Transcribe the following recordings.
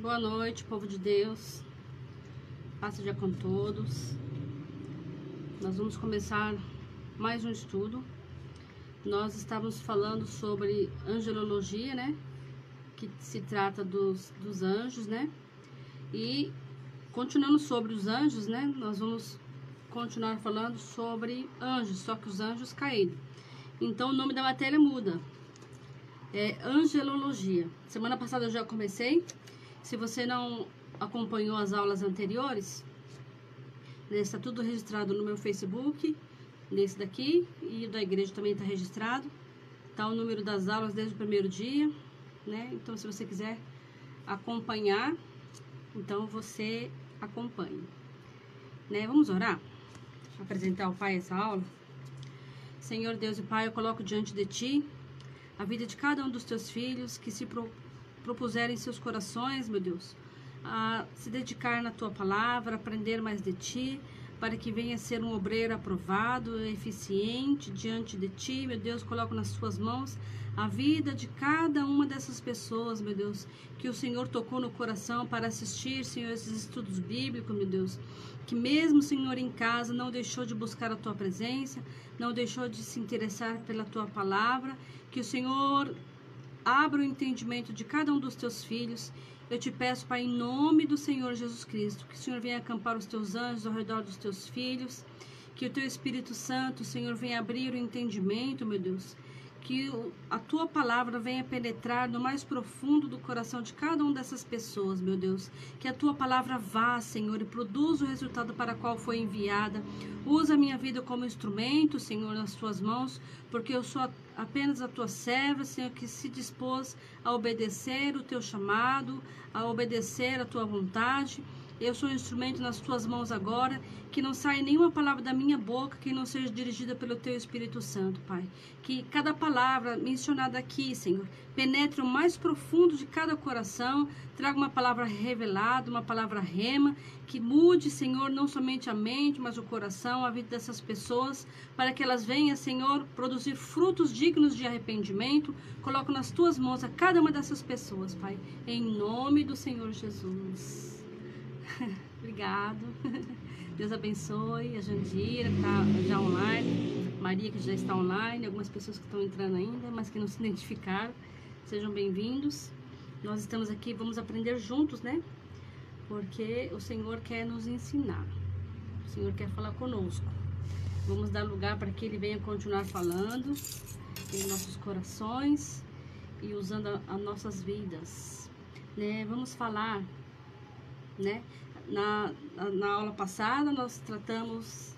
Boa noite, povo de Deus. Paz seja com todos. Nós vamos começar mais um estudo. Nós estávamos falando sobre angelologia, né? Que se trata dos anjos, né? E continuando sobre os anjos, né? Nós vamos continuar falando sobre anjos, só que os anjos caídos. Então o nome da matéria muda. É angelologia. Semana passada eu já comecei. Se você não acompanhou as aulas anteriores, né, está tudo registrado no meu Facebook, nesse daqui, e o da igreja também está registrado. Está o número das aulas desde o primeiro dia, né? Então, se você quiser acompanhar, então você acompanhe. Né? Vamos orar? Apresentar ao Pai essa aula. Senhor Deus e Pai, eu coloco diante de Ti a vida de cada um dos Teus filhos que se propuserem em seus corações, meu Deus, a se dedicar na Tua palavra, aprender mais de Ti, para que venha ser um obreiro aprovado, eficiente diante de Ti, meu Deus. Coloco nas Tuas mãos a vida de cada uma dessas pessoas, meu Deus, que o Senhor tocou no coração para assistir, Senhor, esses estudos bíblicos, meu Deus, que mesmo, Senhor, em casa não deixou de buscar a Tua presença, não deixou de se interessar pela Tua palavra, que o Senhor abra o entendimento de cada um dos Teus filhos. Eu te peço, Pai, em nome do Senhor Jesus Cristo, que o Senhor venha acampar os Teus anjos ao redor dos Teus filhos, que o Teu Espírito Santo, Senhor, venha abrir o entendimento, meu Deus, que a Tua palavra venha penetrar no mais profundo do coração de cada uma dessas pessoas, meu Deus, que a Tua palavra vá, Senhor, e produza o resultado para o qual foi enviada. Usa a minha vida como instrumento, Senhor, nas Tuas mãos, porque eu sou apenas a Tua serva, Senhor, que se dispôs a obedecer o Teu chamado, a obedecer a Tua vontade. Eu sou um instrumento nas Tuas mãos agora, que não saia nenhuma palavra da minha boca que não seja dirigida pelo Teu Espírito Santo, Pai. Que cada palavra mencionada aqui, Senhor, penetre o mais profundo de cada coração, traga uma palavra revelada, uma palavra rema, que mude, Senhor, não somente a mente, mas o coração, a vida dessas pessoas, para que elas venham, Senhor, produzir frutos dignos de arrependimento. Coloco nas Tuas mãos a cada uma dessas pessoas, Pai, em nome do Senhor Jesus. Obrigado. Deus abençoe a Jandira, que está já online, Maria, que já está online, algumas pessoas que estão entrando ainda, mas que não se identificaram. Sejam bem-vindos. Nós estamos aqui, vamos aprender juntos, né? Porque o Senhor quer nos ensinar. O Senhor quer falar conosco. Vamos dar lugar para que Ele venha continuar falando em nossos corações e usando as nossas vidas, né? Vamos falar, né? Na aula passada nós tratamos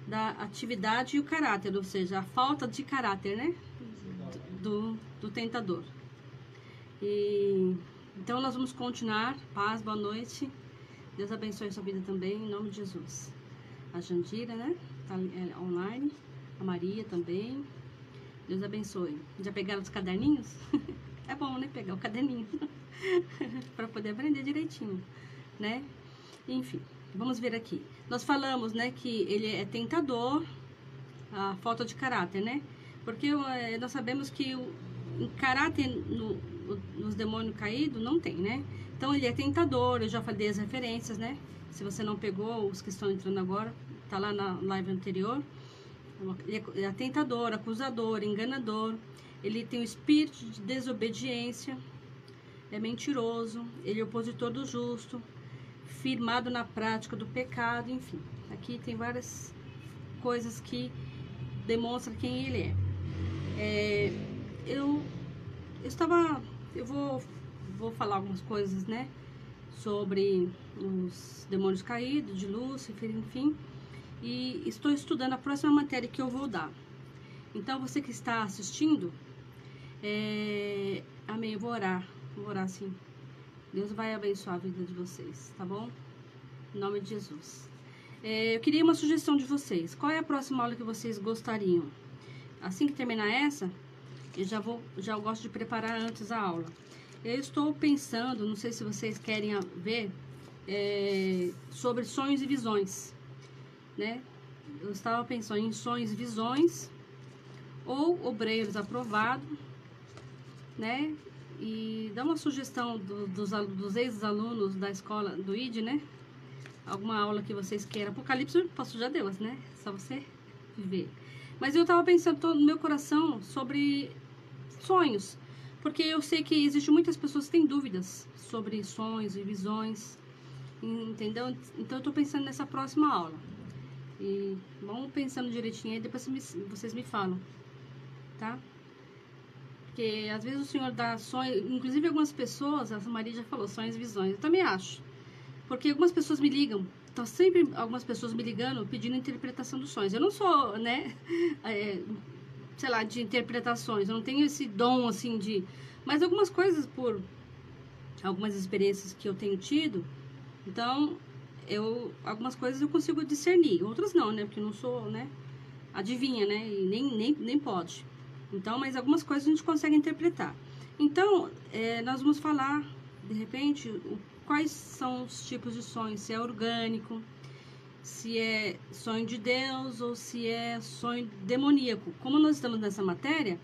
da atividade e o caráter, ou seja, a falta de caráter, né? Do tentador. E então nós vamos continuar. Paz, boa noite. Deus abençoe a sua vida também, em nome de Jesus. A Jandira, né? Tá online. A Maria também. Deus abençoe. Já pegaram os caderninhos? É bom, né? Pegar o caderninho para poder aprender direitinho, né? Enfim, vamos ver aqui. Nós falamos, né, que ele é tentador, a falta de caráter, né? Porque nós sabemos que o caráter nos demônios caídos não tem, né? Então ele é tentador, eu já falei as referências, né? Se você não pegou, os que estão entrando agora, tá lá na live anterior. Ele é tentador, acusador, enganador. Ele tem o espírito de desobediência, é mentiroso, ele é opositor do justo, firmado na prática do pecado, enfim. Aqui tem várias coisas que demonstram quem ele é. Eu vou falar algumas coisas, né, sobre os demônios caídos, de Lúcifer, enfim. E estou estudando a próxima matéria que eu vou dar. Então, você que está assistindo, amém, eu vou orar sim. Deus vai abençoar a vida de vocês, tá bom? Em nome de Jesus. Eu queria uma sugestão de vocês. Qual é a próxima aula que vocês gostariam? Assim que terminar essa, eu gosto de preparar antes a aula. Eu estou pensando, não sei se vocês querem ver, sobre sonhos e visões, né? Eu estava pensando em sonhos e visões, ou obreiros aprovados, né? e dá uma sugestão dos ex-alunos da escola do ID, né? Alguma aula que vocês queiram. Apocalipse o pastor já deu, né? Só você ver. Mas eu tava pensando no meu coração sobre sonhos, porque eu sei que existem muitas pessoas que têm dúvidas sobre sonhos e visões, entendeu? Então eu tô pensando nessa próxima aula. E vamos pensando direitinho aí, depois vocês me falam, tá? Porque às vezes o Senhor dá sonhos, inclusive algumas pessoas, a Maria já falou, sonhos e visões, eu também acho. Porque algumas pessoas me ligam, tá sempre algumas pessoas me ligando pedindo interpretação dos sonhos. Eu não sou, né, sei lá, de interpretações, eu não tenho esse dom assim de... Mas algumas coisas, por algumas experiências que eu tenho tido, então algumas coisas eu consigo discernir, outras não, né, porque eu não sou, né, adivinha, né, e nem pode. Então, mas algumas coisas a gente consegue interpretar. Então, nós vamos falar, de repente, quais são os tipos de sonhos, se é orgânico, se é sonho de Deus ou se é sonho demoníaco. Como nós estamos nessa matéria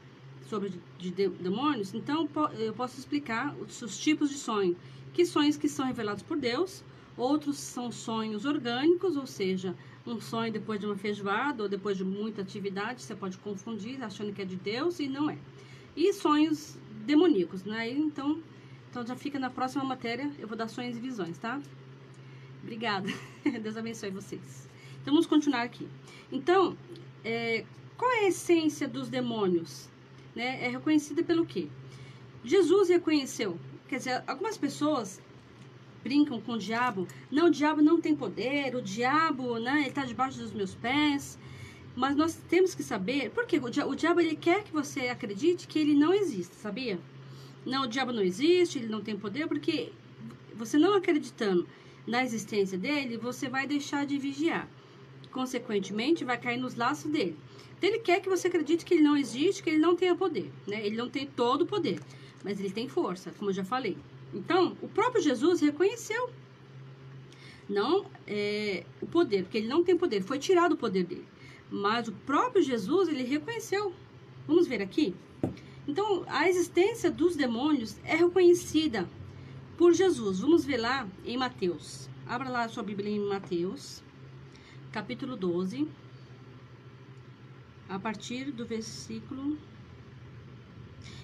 sobre demônios, então eu posso explicar os tipos de sonho. Que sonhos que são revelados por Deus, outros são sonhos orgânicos, ou seja, um sonho depois de uma feijoada ou depois de muita atividade, você pode confundir achando que é de Deus e não é. E sonhos demoníacos, né? Então já fica na próxima matéria, eu vou dar sonhos e visões, tá? Obrigada. Deus abençoe vocês. Então, vamos continuar aqui. Então, qual é a essência dos demônios? Né? É reconhecida pelo quê? Jesus reconheceu. Quer dizer, algumas pessoas brincam com o diabo. Não, o diabo não tem poder. O diabo, né, ele está debaixo dos meus pés. Mas nós temos que saber... Por quê? O diabo, ele quer que você acredite que ele não existe, sabia? Não, o diabo não existe, ele não tem poder, porque você não acreditando na existência dele, você vai deixar de vigiar. Consequentemente, vai cair nos laços dele. Então, ele quer que você acredite que ele não existe, que ele não tenha poder, né? Ele não tem todo o poder, mas ele tem força, como eu já falei. Então, o próprio Jesus reconheceu não o poder, porque ele não tem poder, foi tirado o poder dele. Mas o próprio Jesus, ele reconheceu. Vamos ver aqui? Então, a existência dos demônios é reconhecida por Jesus. Vamos ver lá em Mateus. Abra lá a sua Bíblia em Mateus, capítulo 12, a partir do versículo...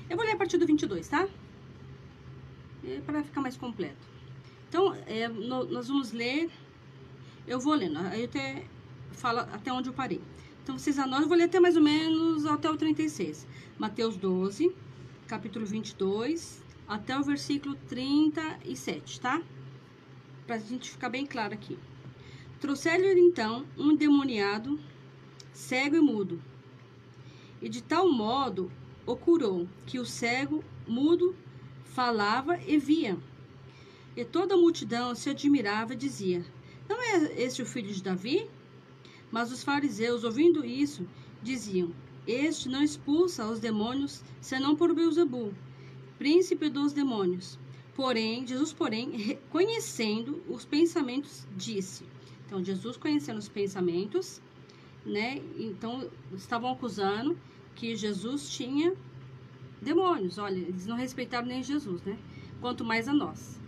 Eu vou ler a partir do 22, tá? Para ficar mais completo. Então, nós vamos ler... Eu vou lendo, aí eu até falo até onde eu parei. Então, vocês anotam, eu vou ler até mais ou menos até o 36. Mateus 12, capítulo 22, até o versículo 37, tá? Pra gente ficar bem claro aqui. Trouxeram-lhe então um endemoniado, cego e mudo. E de tal modo o curou, que o cego, mudo, falava e via. E toda a multidão se admirava e dizia: não é este o filho de Davi? Mas os fariseus, ouvindo isso, diziam: este não expulsa os demônios, senão por Beelzebul, príncipe dos demônios. Jesus, conhecendo os pensamentos, disse. Então, Jesus conhecendo os pensamentos, né? Então, estavam acusando que Jesus tinha demônios. Olha, eles não respeitaram nem Jesus, né? Quanto mais a nós.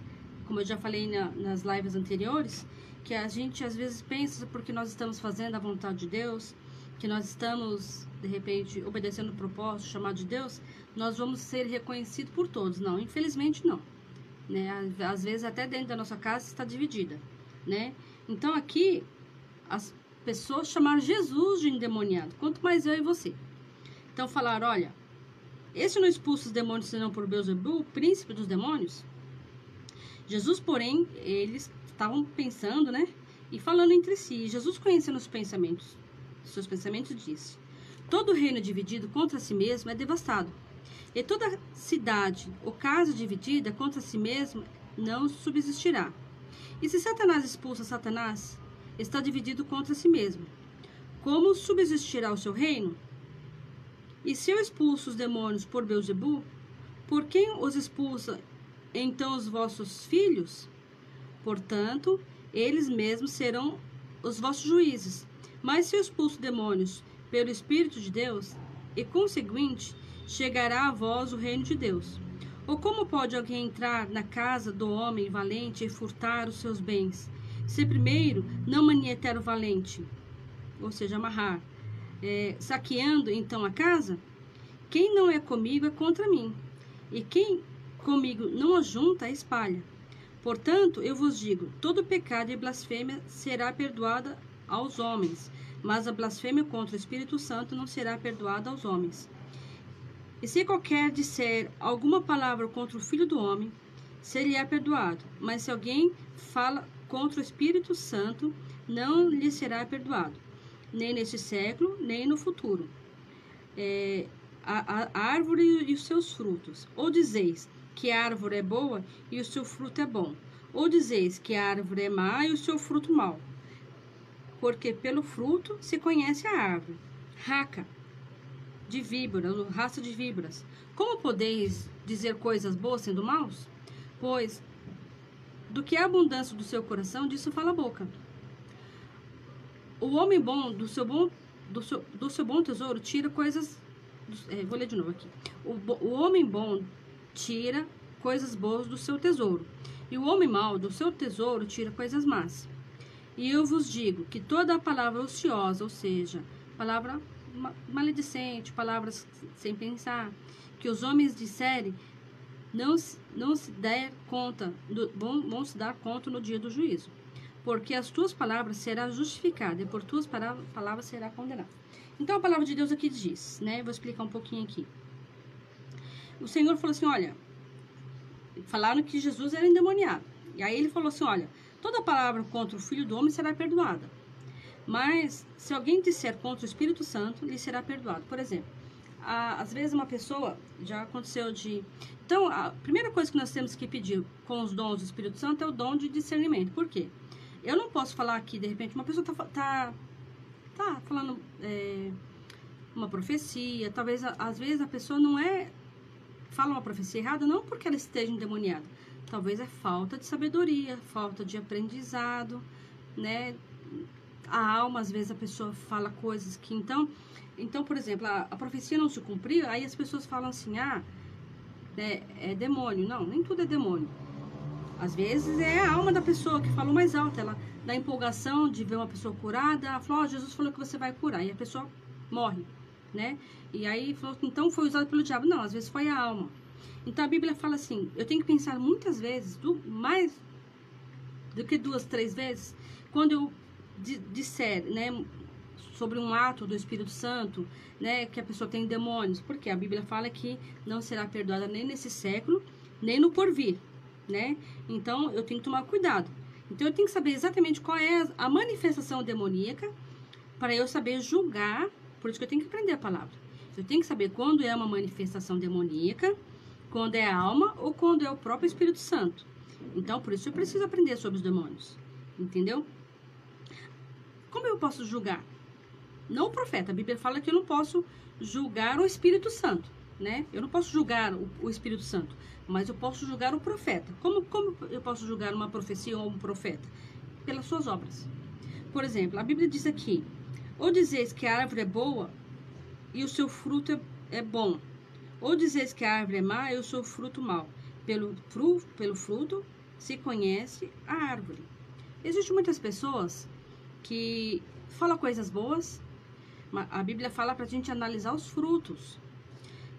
Como eu já falei nas lives anteriores, que a gente às vezes pensa, porque nós estamos fazendo a vontade de Deus, que nós estamos, de repente, obedecendo o propósito chamado de Deus, nós vamos ser reconhecidos por todos. Não, infelizmente não. Né? Às vezes até dentro da nossa casa está dividida, né? Então aqui as pessoas chamaram Jesus de endemoniado, quanto mais eu e você. Então falaram: olha, esse não expulsa os demônios senão por Beelzebul, príncipe dos demônios. Jesus, porém, eles estavam pensando, né? E falando entre si. Jesus, conhecendo os pensamentos, seus pensamentos, disse: todo reino dividido contra si mesmo é devastado. E toda cidade ou casa dividida contra si mesma não subsistirá. E se Satanás expulsa Satanás, está dividido contra si mesmo. Como subsistirá o seu reino? E se eu expulso os demônios por Beelzebul, por quem os expulsa então os vossos filhos? Portanto, eles mesmos serão os vossos juízes. Mas se eu expulso demônios pelo Espírito de Deus, e conseguinte, chegará a vós o reino de Deus. Ou como pode alguém entrar na casa do homem valente e furtar os seus bens, se primeiro não manietar o valente, ou seja, amarrar, saqueando então a casa? Quem não é comigo é contra mim, e quem comigo não ajunta, espalha. Portanto, eu vos digo, todo pecado e blasfêmia será perdoada aos homens, mas a blasfêmia contra o Espírito Santo não será perdoada aos homens. E se qualquer disser alguma palavra contra o Filho do Homem, seria perdoado. Mas se alguém fala contra o Espírito Santo, não lhe será perdoado, nem neste século, nem no futuro. A árvore e os seus frutos. Ou dizeis que a árvore é boa e o seu fruto é bom. Ou dizeis que a árvore é má e o seu fruto mau. Porque pelo fruto se conhece a árvore. Raca de víboras, ou raça de víboras. Como podeis dizer coisas boas sendo maus? Pois do que a abundância do seu coração, disso fala a boca. O homem bom, do seu bom tesouro, tira coisas... vou ler de novo aqui. O homem bom tira coisas boas do seu tesouro, e o homem mau do seu tesouro tira coisas más. E eu vos digo que toda a palavra ociosa, ou seja, palavra maledicente, palavras sem pensar, que os homens disserem, não se der conta, vão se dar conta no dia do juízo. Porque as tuas palavras será justificada, e por tuas palavras será condenada. Então a palavra de Deus aqui diz, né? Vou explicar um pouquinho aqui. O Senhor falou assim, olha, falaram que Jesus era endemoniado. E aí ele falou assim, olha, toda palavra contra o Filho do Homem será perdoada. Mas se alguém disser contra o Espírito Santo, lhe será perdoado. Por exemplo, às vezes uma pessoa, já aconteceu de... Então, a primeira coisa que nós temos que pedir com os dons do Espírito Santo é o dom de discernimento. Por quê? Eu não posso falar aqui, de repente, uma pessoa tá falando uma profecia, talvez, às vezes, a pessoa não fala uma profecia errada, não porque ela esteja endemoniada. Talvez é falta de sabedoria, falta de aprendizado, né? A alma, às vezes, a pessoa fala coisas que... Então, por exemplo, a profecia não se cumpriu, aí as pessoas falam assim, é demônio. Não, nem tudo é demônio. Às vezes é a alma da pessoa que falou mais alto, ela dá empolgação de ver uma pessoa curada, ela falou, Jesus falou que você vai curar, e a pessoa morre, né? E aí falou, então foi usado pelo diabo. Não, às vezes foi a alma. Então a Bíblia fala assim, eu tenho que pensar muitas vezes, mais do que 2, 3 vezes, quando eu disser, né, sobre um ato do Espírito Santo, né, que a pessoa tem demônios, porque a Bíblia fala que não será perdoada nem nesse século, nem no porvir, né? Então eu tenho que tomar cuidado. Então eu tenho que saber exatamente qual é a manifestação demoníaca para eu saber julgar. Por isso que eu tenho que aprender a palavra. Eu tenho que saber quando é uma manifestação demoníaca, quando é a alma ou quando é o próprio Espírito Santo. Então por isso eu preciso aprender sobre os demônios, entendeu? Como eu posso julgar? Não o profeta. A Bíblia fala que eu não posso julgar o Espírito Santo, né? Eu não posso julgar o Espírito Santo, mas eu posso julgar o profeta. Como eu posso julgar uma profecia ou um profeta? Pelas suas obras. Por exemplo, a Bíblia diz aqui, ou dizeis que a árvore é boa e o seu fruto é bom, ou dizeis que a árvore é má e o seu fruto mau. Pelo fruto se conhece a árvore. Existem muitas pessoas que falam coisas boas, mas a Bíblia fala para a gente analisar os frutos.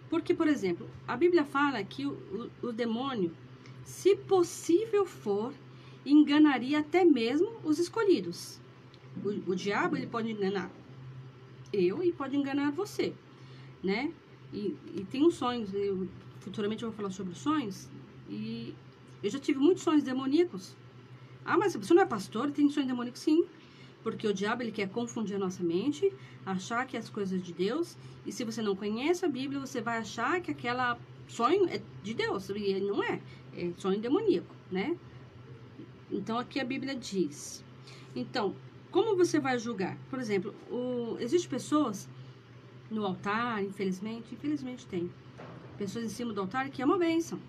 Porque, por exemplo, a Bíblia fala que o demônio, se possível for, enganaria até mesmo os escolhidos. O diabo, ele pode enganar eu e pode enganar você, né? E tem uns sonhos, futuramente eu vou falar sobre os sonhos, e eu já tive muitos sonhos demoníacos. Ah, mas você não é pastor e tem sonho demoníaco? Sim, porque o diabo, ele quer confundir a nossa mente, achar que é as coisas de Deus, e se você não conhece a Bíblia, você vai achar que aquela sonho é de Deus, e não é sonho demoníaco, né? Então aqui a Bíblia diz. Então, como você vai julgar? Por exemplo, existem pessoas no altar, infelizmente tem pessoas em cima do altar que é uma bênção,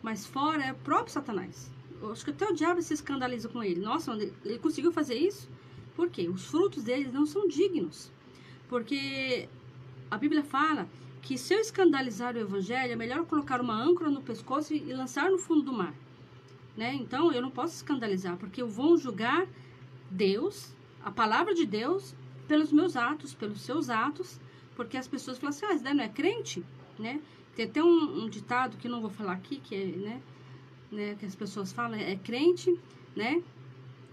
mas fora é o próprio Satanás. Eu acho que até o diabo se escandaliza com ele. Nossa, ele conseguiu fazer isso? Por quê? Os frutos deles não são dignos. Porque a Bíblia fala que se eu escandalizar o evangelho, é melhor colocar uma âncora no pescoço e lançar no fundo do mar, né? Então, eu não posso escandalizar, porque eu vou julgar Deus, a palavra de Deus, pelos meus atos, pelos seus atos, porque as pessoas falam assim, esse daí não é crente, né? Tem até um ditado que eu não vou falar aqui, que é, né, que as pessoas falam, é crente, né?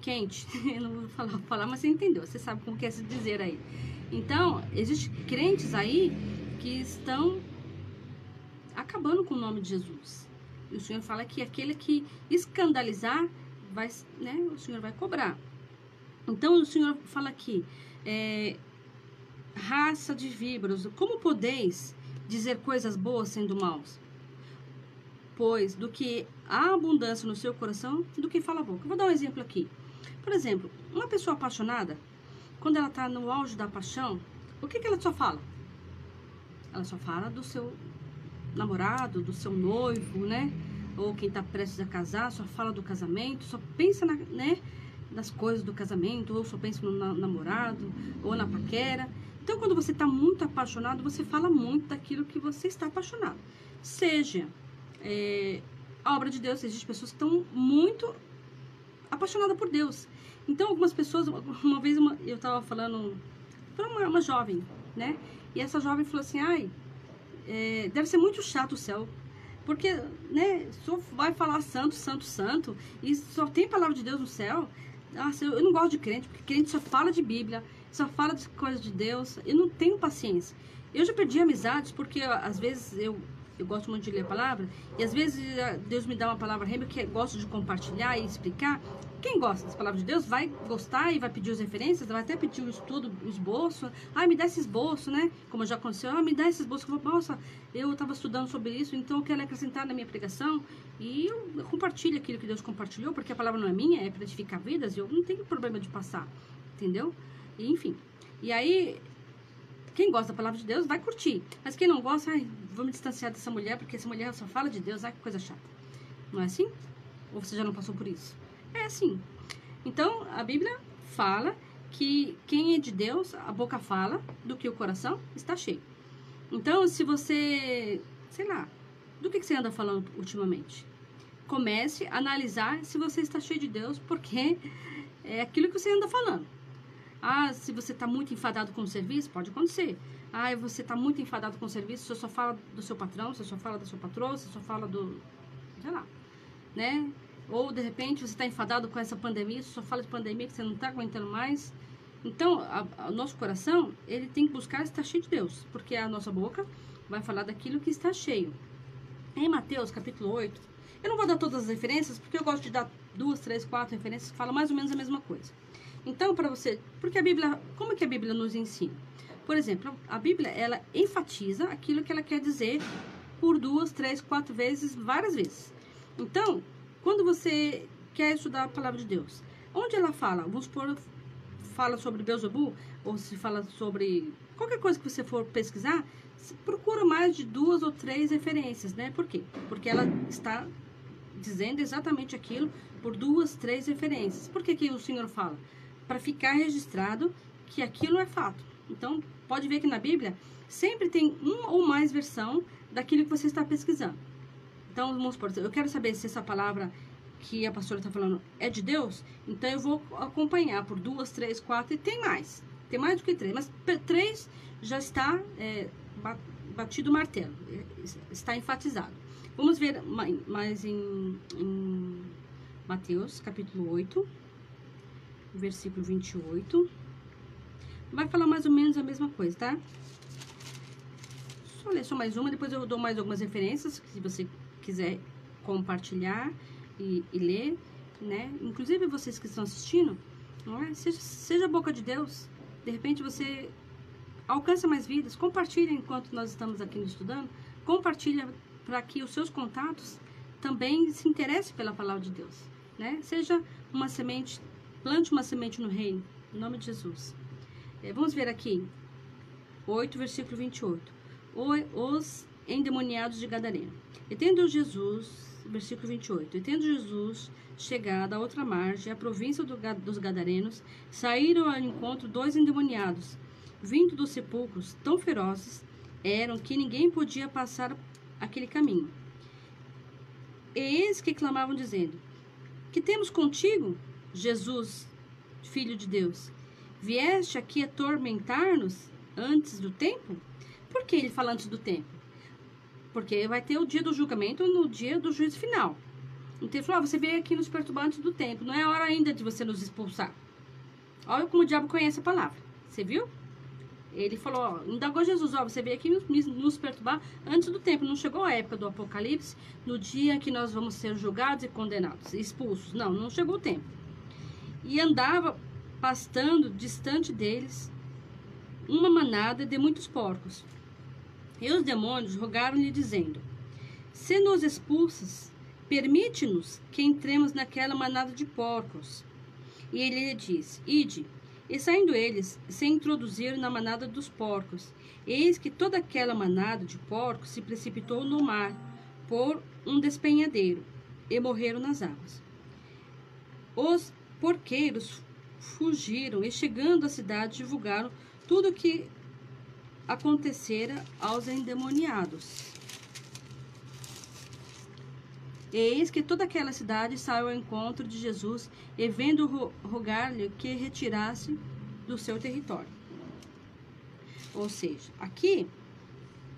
Quente. Eu não vou falar, mas você entendeu, você sabe como quer se dizer aí. Então, existem crentes aí que estão acabando com o nome de Jesus. E o Senhor fala que aquele que escandalizar, vai, né, o Senhor vai cobrar. Então, o Senhor fala aqui, raça de víboras, como podeis dizer coisas boas sendo maus? Pois do que há abundância no seu coração, do que fala a boca. Eu vou dar um exemplo aqui. Por exemplo, uma pessoa apaixonada, quando ela está no auge da paixão, o que ela só fala? Ela só fala do seu namorado, do seu noivo, né? Ou quem está prestes a casar, só fala do casamento, só pensa nas coisas do casamento, ou só pensa no namorado, ou na paquera. Então, quando você está muito apaixonado, você fala muito daquilo que você está apaixonado. Seja a obra de Deus, existem pessoas que estão muito apaixonadas por Deus. Então, algumas pessoas, uma vez eu estava falando para uma jovem, né? E essa jovem falou assim, deve ser muito chato o céu, porque, né, só vai falar santo, santo, santo, e só tem palavra de Deus no céu. Nossa, eu não gosto de crente, porque crente só fala de Bíblia, só fala de coisas de Deus, eu não tenho paciência. Eu já perdi amizades, porque às vezes eu gosto muito de ler a palavra, e às vezes Deus me dá uma palavra rema que eu gosto de compartilhar e explicar. Quem gosta das palavras de Deus vai gostar e vai pedir as referências, vai até pedir o estudo, o esboço. Me dá esse esboço, né? Como já aconteceu, me dá esse esboço. Nossa, eu estava estudando sobre isso, então eu quero acrescentar na minha pregação. E eu compartilho aquilo que Deus compartilhou, porque a palavra não é minha, é para edificar vidas, e eu não tenho problema de passar, entendeu? E, enfim, e aí, quem gosta da palavra de Deus vai curtir. Mas quem não gosta, vou me distanciar dessa mulher, porque essa mulher só fala de Deus, que coisa chata. Não é assim? Ou você já não passou por isso? É assim. Então, a Bíblia fala que quem é de Deus, a boca fala do que o coração está cheio. Então, se você, sei lá, do que você anda falando ultimamente? Comece a analisar se você está cheio de Deus, porque é aquilo que você anda falando. Se você está muito enfadado com o serviço, pode acontecer. Você está muito enfadado com o serviço, você só fala do seu patrão, você só fala da sua patroa, você só fala do, sei lá, né? Ou, de repente, você está enfadado com essa pandemia, você só fala de pandemia que você não está aguentando mais. Então, o nosso coração, ele tem que buscar estar cheio de Deus, porque a nossa boca vai falar daquilo que está cheio. Em Mateus, capítulo 8, eu não vou dar todas as referências, porque eu gosto de dar 2, 3, 4 referências que falam mais ou menos a mesma coisa. Então, para você, porque a Bíblia, como que a Bíblia nos ensina? Por exemplo, a Bíblia, ela enfatiza aquilo que ela quer dizer por 2, 3, 4 vezes, várias vezes. Então, quando você quer estudar a palavra de Deus, onde ela fala, vamos supor, fala sobre Beelzebul, ou se fala sobre qualquer coisa que você for pesquisar, procura mais de 2 ou 3 referências, né? Por quê? Porque ela está dizendo exatamente aquilo por 2, 3 referências. Por que que o Senhor fala? Para ficar registrado que aquilo é fato. Então, pode ver que na Bíblia sempre tem uma ou mais versão daquilo que você está pesquisando. Então, vamos supor, eu quero saber se essa palavra que a pastora está falando é de Deus, então eu vou acompanhar por 2, 3, 4 e tem mais do que 3, mas 3 já está batido o martelo, está enfatizado. Vamos ver mais em Mateus, capítulo 8, versículo 28. Vai falar mais ou menos a mesma coisa, tá? Só ler só mais uma, depois eu dou mais algumas referências, se você quiser compartilhar e ler, né? Inclusive vocês que estão assistindo, não é? Seja a boca de Deus. De repente você alcança mais vidas. Compartilha enquanto nós estamos aqui estudando. Compartilha para que os seus contatos também se interessem pela palavra de Deus, né? Seja uma semente, plante uma semente no reino, em nome de Jesus. Vamos ver aqui, 8, versículo 28. Os endemoniados de Gadareno. E tendo Jesus, versículo 28, e tendo Jesus chegado à outra margem, a província dos Gadarenos, saíram ao encontro 2 endemoniados, vindo dos sepulcros, tão ferozes eram que ninguém podia passar aquele caminho. E eis que clamavam dizendo: que temos contigo, Jesus, Filho de Deus? Vieste aqui atormentar-nos antes do tempo? Por que ele fala antes do tempo? Porque vai ter o dia do julgamento no dia do juízo final. Então ele falou: você veio aqui nos perturbar antes do tempo, não é hora ainda de você nos expulsar. Olha como o diabo conhece a palavra, você viu? Ele falou, indagou Jesus: você veio aqui nos perturbar antes do tempo, não chegou a época do Apocalipse, no dia em que nós vamos ser julgados e condenados, expulsos. Não chegou o tempo. E andava pastando distante deles uma manada de muitos porcos. E os demônios rogaram-lhe, dizendo: se nos expulsas, permite-nos que entremos naquela manada de porcos. E ele lhe disse: ide. E saindo eles, se introduziram na manada dos porcos. Eis que toda aquela manada de porcos se precipitou no mar, por um despenhadeiro, e morreram nas águas. Os porqueiros fugiram, e chegando à cidade, divulgaram tudo o que acontecera aos endemoniados. Eis que toda aquela cidade saiu ao encontro de Jesus, e vendo rogar-lhe que retirasse do seu território. Ou seja, aqui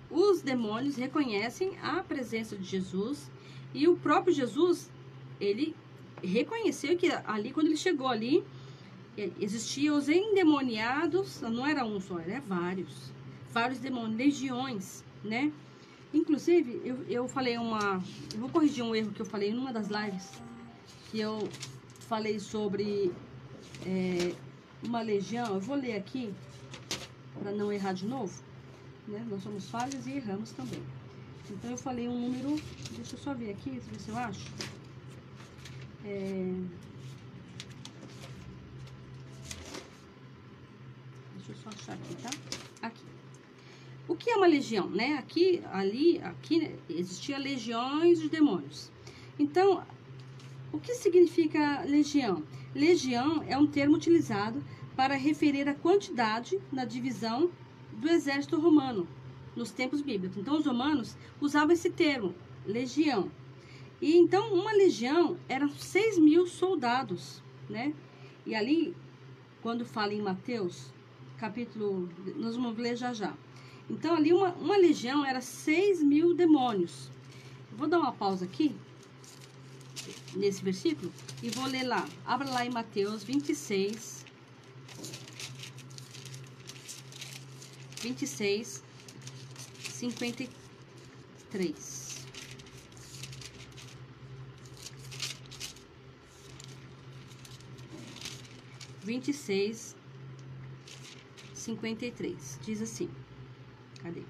os demônios reconhecem a presença de Jesus, e o próprio Jesus, ele reconheceu que ali, quando ele chegou ali, existiam os endemoniados. Não era um só, era vários demônios, legiões, né? Inclusive, eu falei eu vou corrigir um erro que eu falei em uma das lives, que eu falei sobre uma legião. Eu vou ler aqui, para não errar de novo, né? Nós somos falhos e erramos também. Então, eu falei um número, deixa eu só ver aqui, ver se eu acho. Deixa eu só achar aqui, tá? Aqui. O que é uma legião, né? Aqui existia legiões de demônios. Então, o que significa legião? Legião é um termo utilizado para referir a quantidade na divisão do exército romano nos tempos bíblicos. Então, os romanos usavam esse termo, legião. E então, uma legião eram 6.000 soldados, né? E ali, quando fala em Mateus, capítulo, nós vamos ler já. Então, ali uma legião era 6.000 demônios. Eu vou dar uma pausa aqui, nesse versículo, e vou ler lá. Abra lá em Mateus 26, 53. 26:53. Diz assim. Cadê?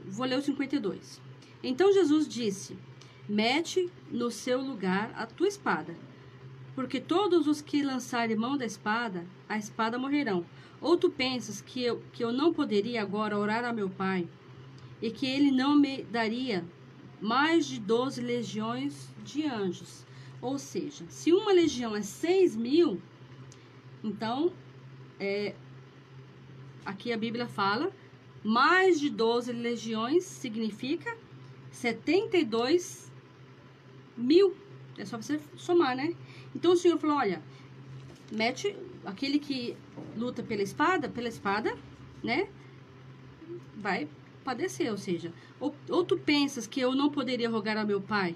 Vou ler o 52. Então Jesus disse: mete no seu lugar a tua espada, porque todos os que lançarem mão da espada, a espada morrerão. Ou tu pensas que eu não poderia agora orar a meu Pai, e que ele não me daria mais de 12 legiões de anjos? Ou seja, se uma legião é 6.000, então, aqui a Bíblia fala, mais de 12 legiões significa 72.000. É só você somar, né? Então o Senhor falou: olha, mete aquele que luta pela espada, né? Vai padecer, ou seja, ou tu pensas que eu não poderia rogar ao meu Pai,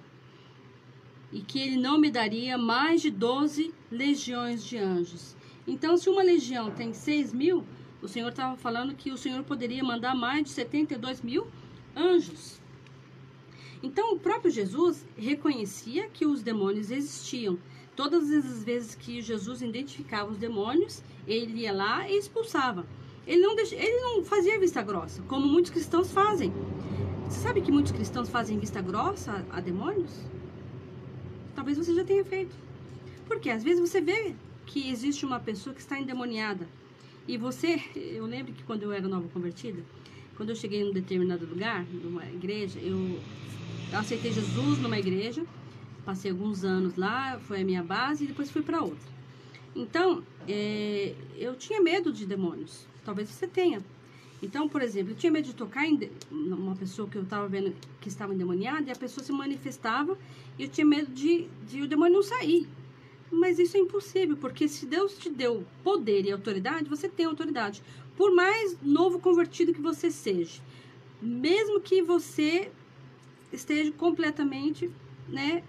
e que ele não me daria mais de 12 legiões de anjos. Então, se uma legião tem 6.000, o Senhor estava falando que o Senhor poderia mandar mais de 72.000 anjos. Então, o próprio Jesus reconhecia que os demônios existiam. Todas as vezes que Jesus identificava os demônios, ele ia lá e expulsava. Ele não fazia vista grossa, como muitos cristãos fazem. Você sabe que muitos cristãos fazem vista grossa a demônios? Talvez você já tenha feito. Porque às vezes você vê que existe uma pessoa que está endemoniada. E eu lembro que quando eu era nova convertida, quando eu cheguei em um determinado lugar, numa igreja, eu aceitei Jesus numa igreja, passei alguns anos lá, foi a minha base, e depois fui para outra. Então, eu tinha medo de demônios. Talvez você tenha. Então, por exemplo, eu tinha medo de tocar em uma pessoa que eu estava vendo que estava endemoniada, e a pessoa se manifestava, e eu tinha medo de o demônio não sair. Mas isso é impossível, porque se Deus te deu poder e autoridade, você tem autoridade. Por mais novo convertido que você seja, mesmo que você esteja completamente, né,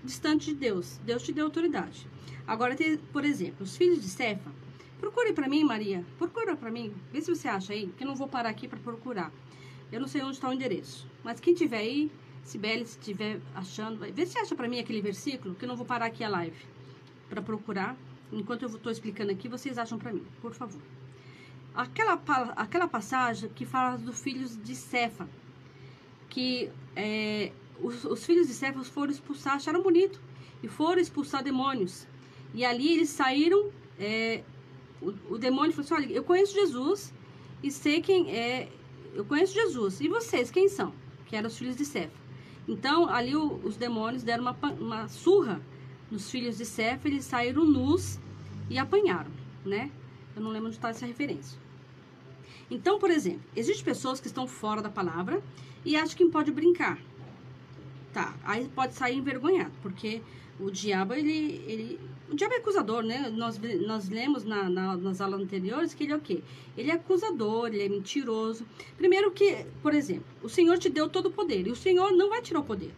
distante de Deus, Deus te deu autoridade. Agora, por exemplo, os filhos de Cefa. Procure para mim, Maria. Procura para mim. Vê se você acha aí, que eu não vou parar aqui para procurar. Eu não sei onde está o endereço. Mas quem tiver aí, Sibeli, se estiver achando, vê se acha para mim aquele versículo, que eu não vou parar aqui a live para procurar. Enquanto eu estou explicando aqui, vocês acham para mim, por favor. Aquela passagem que fala dos filhos de Cefa. Que os filhos de Cefa foram expulsar, acharam bonito. E foram expulsar demônios. E ali eles saíram... O demônio falou assim, olha, eu conheço Jesus e sei quem é, eu conheço Jesus, e vocês quem são? Que eram os filhos de Cefa. Então, ali os demônios deram uma surra nos filhos de Cefa, eles saíram nus e apanharam, né? Eu não lembro onde está essa referência. Então, por exemplo, existem pessoas que estão fora da palavra e acham que pode brincar. Tá, aí pode sair envergonhado, porque o diabo, o diabo é acusador, né? Nós lemos nas aulas anteriores que ele é o quê? Ele é acusador, ele é mentiroso. Primeiro que, por exemplo, o Senhor te deu todo o poder, e o Senhor não vai tirar o poder.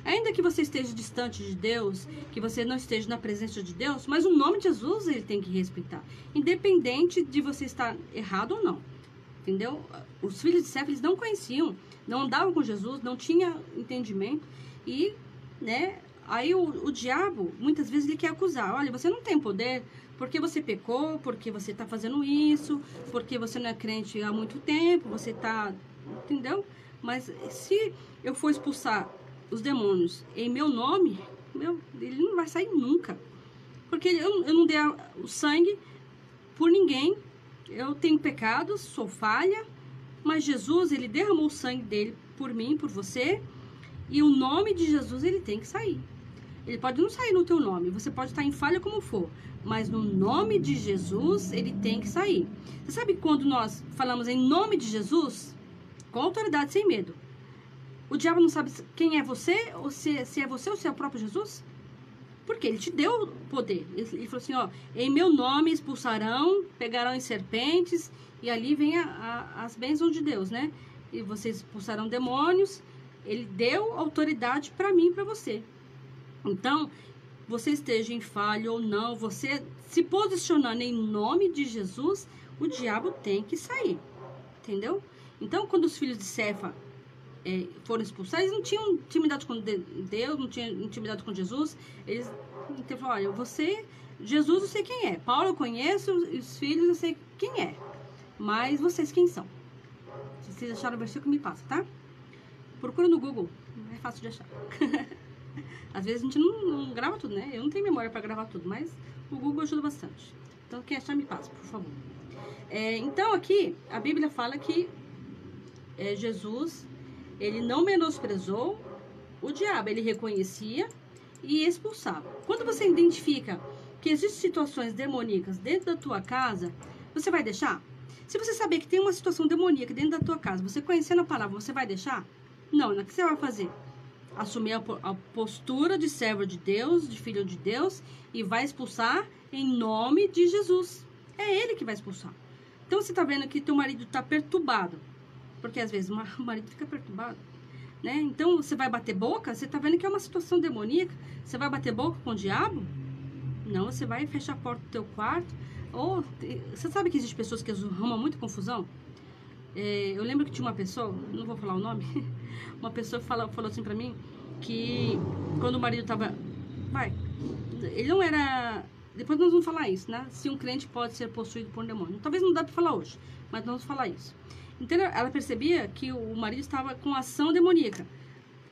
Ainda que você esteja distante de Deus, que você não esteja na presença de Deus, mas o nome de Jesus ele tem que respeitar, independente de você estar errado ou não. Entendeu? Os filhos de Cefa, eles não conheciam, não andavam com Jesus, não tinham entendimento, e, né... Aí o diabo, muitas vezes, ele quer acusar. Olha, você não tem poder porque você pecou, porque você está fazendo isso, porque você não é crente há muito tempo, você está... Entendeu? Mas se eu for expulsar os demônios em meu nome, ele não vai sair nunca. Porque eu não dei o sangue por ninguém. Eu tenho pecados, sou falha, mas Jesus, ele derramou o sangue dele por mim, por você, e o nome de Jesus, ele tem que sair. Ele pode não sair no teu nome, você pode estar em falha como for, mas no nome de Jesus, ele tem que sair. Você sabe quando nós falamos em nome de Jesus, com autoridade, sem medo, o diabo não sabe quem é você, ou se é você ou se é o próprio Jesus? Porque ele te deu poder. Ele falou assim, ó, em meu nome expulsarão, pegarão em serpentes, e ali vem as bênçãos de Deus, né? E vocês expulsarão demônios, ele deu autoridade para mim e para você. Então, você esteja em falha ou não, você se posicionando em nome de Jesus, o diabo tem que sair, entendeu? Então, quando os filhos de Cefa foram expulsados, eles não tinham intimidade com Deus, não tinham intimidade com Jesus, eles falaram, olha, Jesus eu sei quem é, Paulo eu conheço, os filhos eu sei quem é, mas vocês quem são? Se vocês acharam o versículo, me passa, tá? Procura no Google, é fácil de achar. Às vezes a gente não grava tudo, né? Eu não tenho memória para gravar tudo, mas o Google ajuda bastante. Então, quem achar, me passa, por favor. Então, aqui, a Bíblia fala que Jesus, ele não menosprezou o diabo, ele reconhecia e expulsava. Quando você identifica que existem situações demoníacas dentro da tua casa, você vai deixar? Se você saber que tem uma situação demoníaca dentro da tua casa, você conhecendo a palavra, você vai deixar? Não, o que você vai fazer? Assumir a postura de servo de Deus, de filho de Deus, e vai expulsar em nome de Jesus. É ele que vai expulsar. Então, você está vendo que teu marido está perturbado, porque às vezes o marido fica perturbado, né? Então, você vai bater boca, você está vendo que é uma situação demoníaca, você vai bater boca com o diabo? Não, você vai fechar a porta do teu quarto, ou, você sabe que existem pessoas que arrumam muita confusão? Eu lembro que tinha uma pessoa, não vou falar o nome, uma pessoa falou assim pra mim que quando o marido tava, ele não era, depois nós vamos falar isso, né? Se um crente pode ser possuído por um demônio. Talvez não dá pra falar hoje, mas nós vamos falar isso. Então ela percebia que o marido estava com ação demoníaca.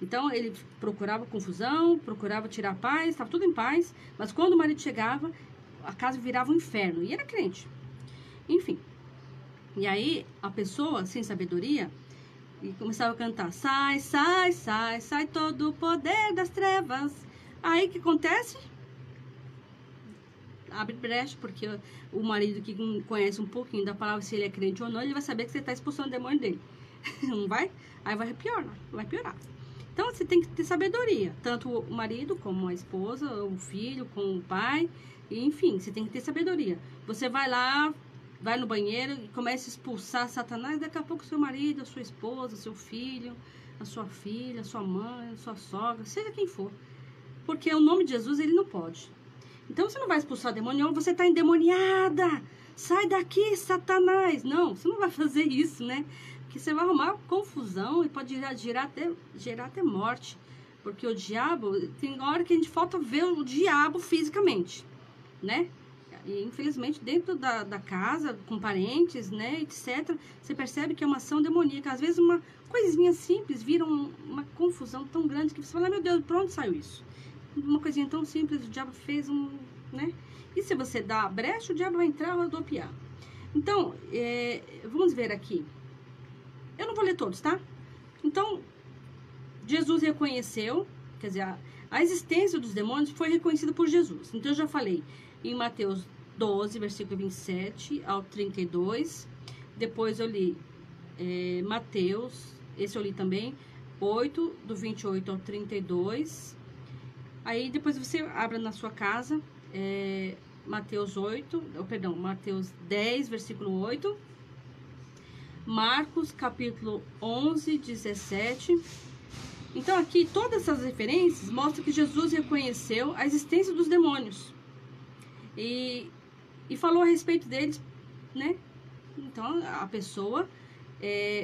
Então ele procurava confusão, procurava tirar a paz, estava tudo em paz, mas quando o marido chegava, a casa virava um inferno, e era crente. Enfim. E aí, a pessoa, sem sabedoria, começava a cantar, sai, sai, sai, sai todo o poder das trevas. Aí, o que acontece? abre brecha, porque o marido que conhece um pouquinho da palavra, se ele é crente ou não, ele vai saber que você está expulsando o demônio dele. Não vai? Aí vai piorar. Então, você tem que ter sabedoria. Tanto o marido, como a esposa, o filho, com o pai. Enfim, você tem que ter sabedoria. Você vai lá, vai no banheiro e começa a expulsar Satanás. Daqui a pouco, seu marido, a sua esposa, seu filho, a sua filha, a sua mãe, a sua sogra, seja quem for. Porque o nome de Jesus, ele não pode. Então, você não vai expulsar o demônio, você está endemoniada. Sai daqui, Satanás. Não, você não vai fazer isso, né? Porque você vai arrumar confusão e pode gerar até morte. Porque o diabo, tem hora que a gente falta ver o diabo fisicamente, né? E, infelizmente, dentro da casa, com parentes, né, etc., você percebe que é uma ação demoníaca. Às vezes, uma coisinha simples vira uma confusão tão grande que você fala, meu Deus, por onde saiu isso? Uma coisinha tão simples, o diabo fez né? E se você dá a brecha, o diabo vai entrar e rodopiar. Então, vamos ver aqui. Eu não vou ler todos, tá? Então, Jesus reconheceu, quer dizer, a existência dos demônios foi reconhecida por Jesus. Então, eu já falei em Mateus 12, versículo 27 ao 32. Depois eu li Mateus, esse eu li também, 8, do 28 ao 32. Aí, depois você abre na sua casa, Mateus 10, versículo 8. Marcos, capítulo 11, 17. Então, aqui, todas essas referências mostram que Jesus reconheceu a existência dos demônios. E falou a respeito deles, né? Então, a pessoa...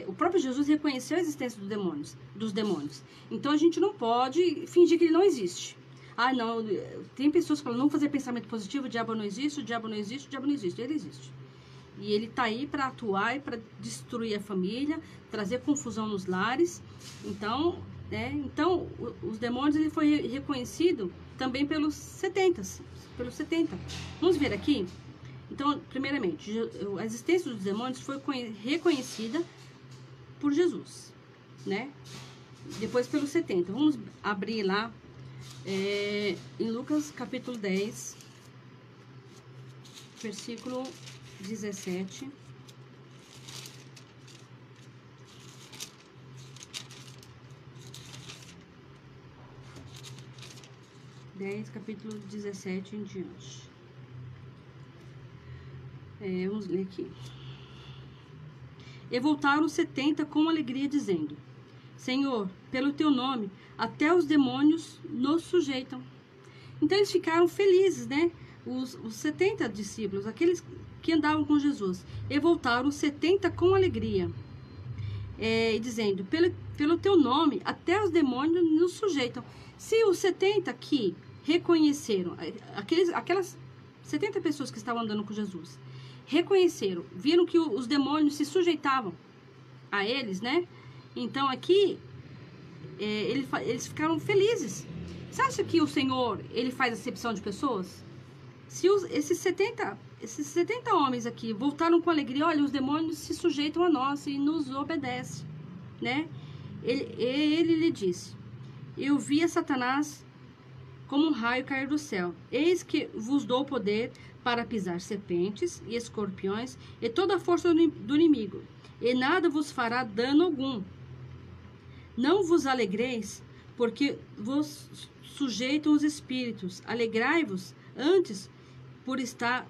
o próprio Jesus reconheceu a existência dos demônios. Então, a gente não pode fingir que ele não existe. Ah, não, tem pessoas que falam, não fazer pensamento positivo, o diabo não existe, o diabo não existe, o diabo não existe. Ele existe. E ele está aí para atuar e para destruir a família, trazer confusão nos lares. Então, os demônios, ele foi reconhecido também pelos 70. Vamos ver aqui? Então, primeiramente, a existência dos demônios foi reconhecida por Jesus, né? Depois pelos 70. Vamos abrir lá em Lucas capítulo 10, versículo 17. Capítulo 17 em diante. Vamos ler aqui. E voltaram os 70 com alegria, dizendo: Senhor, pelo teu nome, até os demônios nos sujeitam. Então eles ficaram felizes, né? Os 70 discípulos, aqueles que andavam com Jesus, e voltaram os 70 com alegria, e dizendo: pelo teu nome, até os demônios nos sujeitam. Se os 70 que reconheceram, aquelas 70 pessoas que estavam andando com Jesus, reconheceram, viram que os demônios se sujeitavam a eles, né? Então aqui, eles ficaram felizes. Você acha que o Senhor, ele faz acepção de pessoas? Se esses 70 homens aqui voltaram com alegria, olha, os demônios se sujeitam a nós e nos obedecem, né? Ele lhe disse: eu vi a Satanás como um raio cair do céu. Eis que vos dou poder para pisar serpentes e escorpiões e toda a força do inimigo, e nada vos fará dano algum. Não vos alegreis, porque vos sujeitam os espíritos. Alegrai-vos antes por estar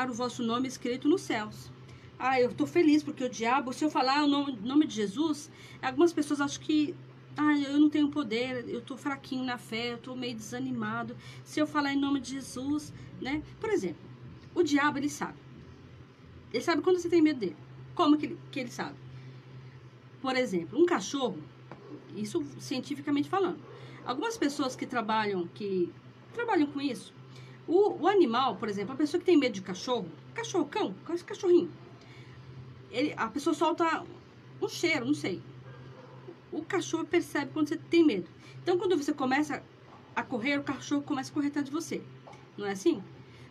o vosso nome escrito nos céus. Ah, eu estou feliz porque o diabo, se eu falar o nome de Jesus, algumas pessoas acham que eu não tenho poder, eu estou fraquinho na fé, eu estou meio desanimado. Se eu falar em nome de Jesus, né? Por exemplo, o diabo, ele sabe. Ele sabe quando você tem medo dele. Como que ele sabe? Por exemplo, um cachorro, isso cientificamente falando. Algumas pessoas que trabalham com isso, o animal, por exemplo, a pessoa que tem medo de cachorro, cão, cachorrinho, a pessoa solta um cheiro, não sei. O cachorro percebe quando você tem medo. Então, quando você começa a correr, o cachorro começa a correr atrás de você. Não é assim?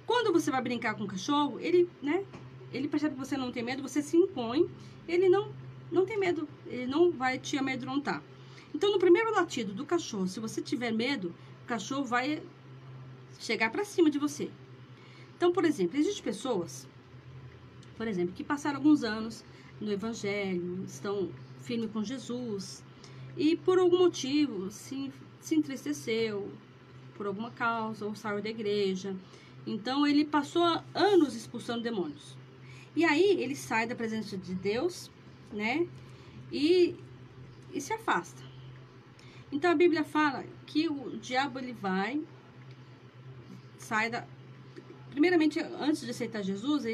Quando você vai brincar com o cachorro, ele percebe que você não tem medo, você se impõe, ele não tem medo, ele não vai te amedrontar. Então, no primeiro latido do cachorro, se você tiver medo, o cachorro vai chegar para cima de você. Então, por exemplo, existem pessoas, por exemplo, que passaram alguns anos no Evangelho, estão firmes com Jesus, e por algum motivo se entristeceu, por alguma causa, ou saiu da igreja. Então, ele passou anos expulsando demônios. E aí, ele sai da presença de Deus, né? E se afasta. Então, a Bíblia fala que o diabo, ele vai, sai da... Primeiramente, antes de aceitar Jesus,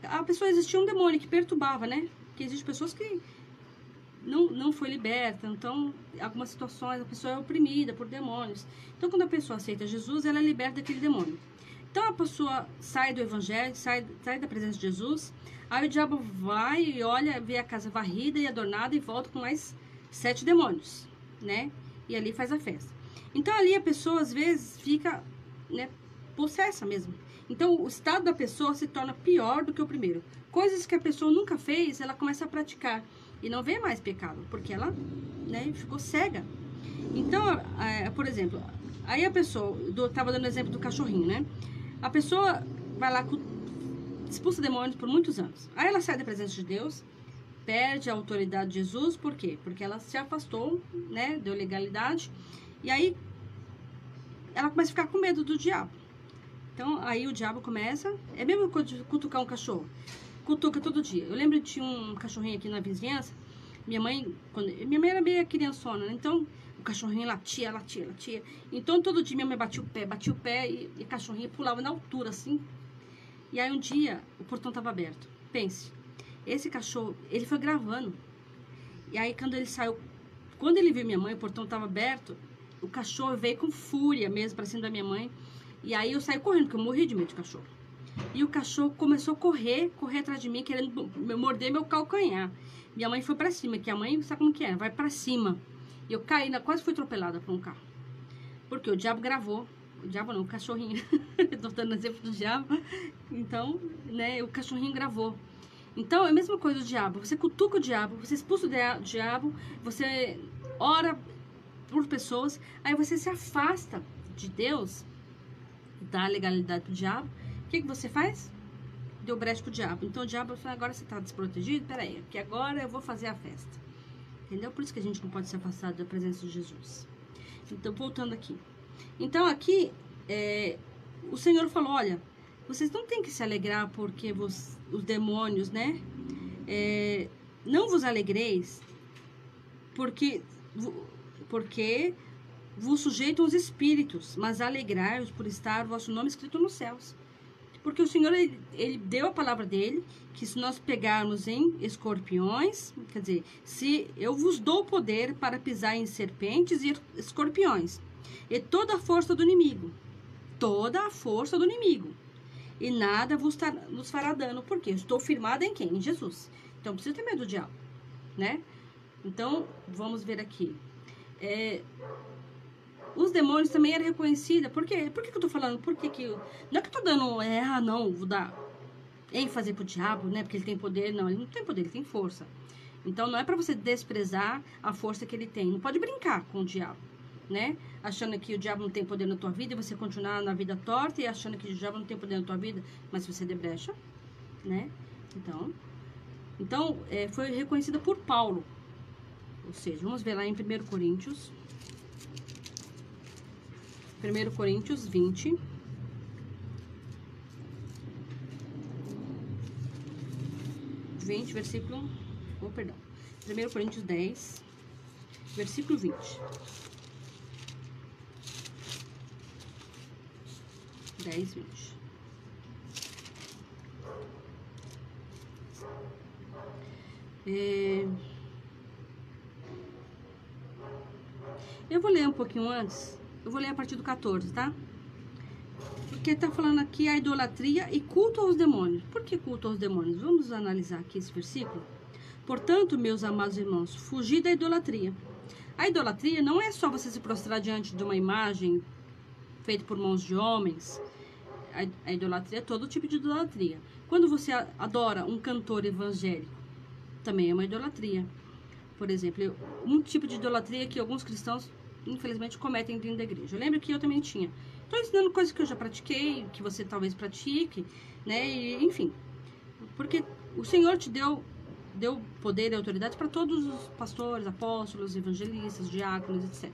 a pessoa existia um demônio que perturbava, né? Que existem pessoas que não foi liberta. Então, em algumas situações, a pessoa é oprimida por demônios. Então, quando a pessoa aceita Jesus, ela é liberta daquele demônio. Então, a pessoa sai do evangelho, sai da presença de Jesus. Aí o diabo vai e olha, vê a casa varrida e adornada e volta com mais 7 demônios, né? E ali faz a festa. Então, ali a pessoa, às vezes, fica, né, possessa mesmo. Então, o estado da pessoa se torna pior do que o primeiro. Coisas que a pessoa nunca fez, ela começa a praticar. E não vê mais pecado, porque ela, né, ficou cega. Então, por exemplo, aí a pessoa, estava dando exemplo do cachorrinho, né? A pessoa vai lá, expulsa demônios por muitos anos. Aí ela sai da presença de Deus, perde a autoridade de Jesus, por quê? Porque ela se afastou, né, deu legalidade, e aí ela começa a ficar com medo do diabo. Então, aí o diabo começa, é mesmo cutucar um cachorro, cutuca todo dia. Eu lembro de um cachorrinho aqui na vizinhança, minha mãe era meio criançona, né? Então o cachorrinho latia. Então todo dia minha mãe batia o pé e o cachorrinho pulava na altura, assim. E aí um dia o portão estava aberto. Pense, esse cachorro, ele foi gravando. E aí quando ele saiu, quando ele viu minha mãe, o portão estava aberto, o cachorro veio com fúria mesmo pra cima da minha mãe. E aí eu saí correndo, porque eu morri de medo de cachorro. E o cachorro começou a correr atrás de mim, querendo morder meu calcanhar. Minha mãe foi pra cima, que a mãe, sabe como que é? Vai pra cima. E eu caí, quase fui atropelada por um carro. Porque o diabo gravou. O diabo não, o cachorrinho. Eu tô dando exemplo do diabo. Então, né, o cachorrinho gravou. Então, é a mesma coisa do diabo. Você cutuca o diabo, você expulsa o diabo, você ora por pessoas, aí você se afasta de Deus, dá legalidade pro diabo. O que você faz? Deu brecha pro diabo. Então o diabo fala, agora você tá desprotegido? Peraí, porque agora eu vou fazer a festa. Entendeu? Por isso que a gente não pode se afastar da presença de Jesus. Então, voltando aqui. Então, aqui, o Senhor falou, olha, vocês não têm que se alegrar porque os demônios, né? Não vos alegreis porque vos sujeitam os espíritos, mas alegrai-vos por estar o vosso nome escrito nos céus. Porque o Senhor, ele deu a palavra dele, que se nós pegarmos em escorpiões, quer dizer, se eu vos dou poder para pisar em serpentes e escorpiões, e toda a força do inimigo, e nada vos fará dano, porque eu estou firmada em quem? Em Jesus. Então, não precisa ter medo do diabo, né? Então, vamos ver aqui. Os demônios também eram reconhecidos. Por quê? Por que eu tô falando? Por que não é que eu tô dando... não, vou dar ênfase pro diabo, né? Porque ele tem poder. Não, ele não tem poder, ele tem força. Então, não é pra você desprezar a força que ele tem. Não pode brincar com o diabo, né? Achando que o diabo não tem poder na tua vida e você continuar na vida torta e achando que o diabo não tem poder na tua vida, mas você debrecha, né? Então foi reconhecida por Paulo. Ou seja, vamos ver lá em 1 Coríntios 20. Versículo... 1 Coríntios 10, versículo 20. 10, 20. Eu vou ler um pouquinho antes. Eu vou ler a partir do 14, tá? Porque tá falando aqui a idolatria e culto aos demônios. Por que culto aos demônios? Vamos analisar aqui esse versículo. Portanto, meus amados irmãos, fugi da idolatria. A idolatria não é só você se prostrar diante de uma imagem feita por mãos de homens. A idolatria é todo tipo de idolatria. Quando você adora um cantor evangélico, também é uma idolatria. Por exemplo, um tipo de idolatria que alguns cristãos infelizmente, cometem dentro da igreja. Eu lembro que eu também tinha. Estou ensinando coisas que eu já pratiquei, que você talvez pratique, né? E, enfim, porque o Senhor te deu poder e autoridade para todos os pastores, apóstolos, evangelistas, diáconos, etc.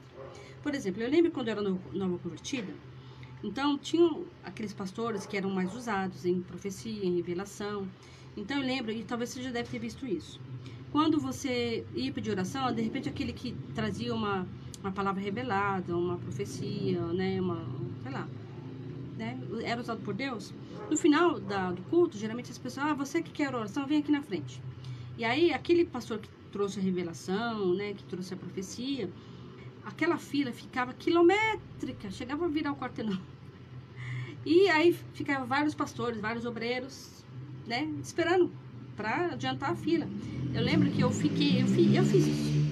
Por exemplo, eu lembro quando eu era nova convertida, então tinham aqueles pastores que eram mais usados em profecia, em revelação. Então eu lembro, e talvez você já deve ter visto isso, quando você ia pedir oração, de repente aquele que trazia uma palavra revelada, uma profecia, né, sei lá, né, era usado por Deus. No final do culto, geralmente as pessoas, você que quer oração, vem aqui na frente. E aí, aquele pastor que trouxe a revelação, né, que trouxe a profecia, aquela fila ficava quilométrica, chegava a virar o quarteirão. E aí, ficavam vários pastores, vários obreiros, né, esperando para adiantar a fila. Eu lembro que eu fiz isso.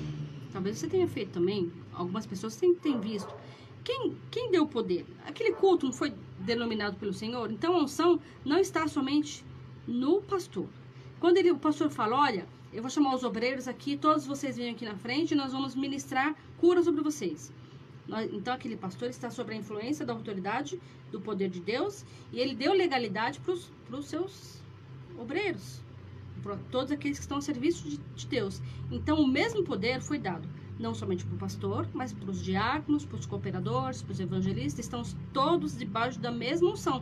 Talvez você tenha feito também, algumas pessoas têm visto. Quem deu o poder? Aquele culto não foi denominado pelo Senhor? Então a unção não está somente no pastor. Quando o pastor fala, olha, eu vou chamar os obreiros aqui, todos vocês venham aqui na frente e nós vamos ministrar cura sobre vocês. Então aquele pastor está sob a influência da autoridade, do poder de Deus, e ele deu legalidade para os seus obreiros, para todos aqueles que estão ao serviço de Deus. Então o mesmo poder foi dado não somente para o pastor, mas para os diáconos, para os cooperadores, para os evangelistas, estão todos debaixo da mesma unção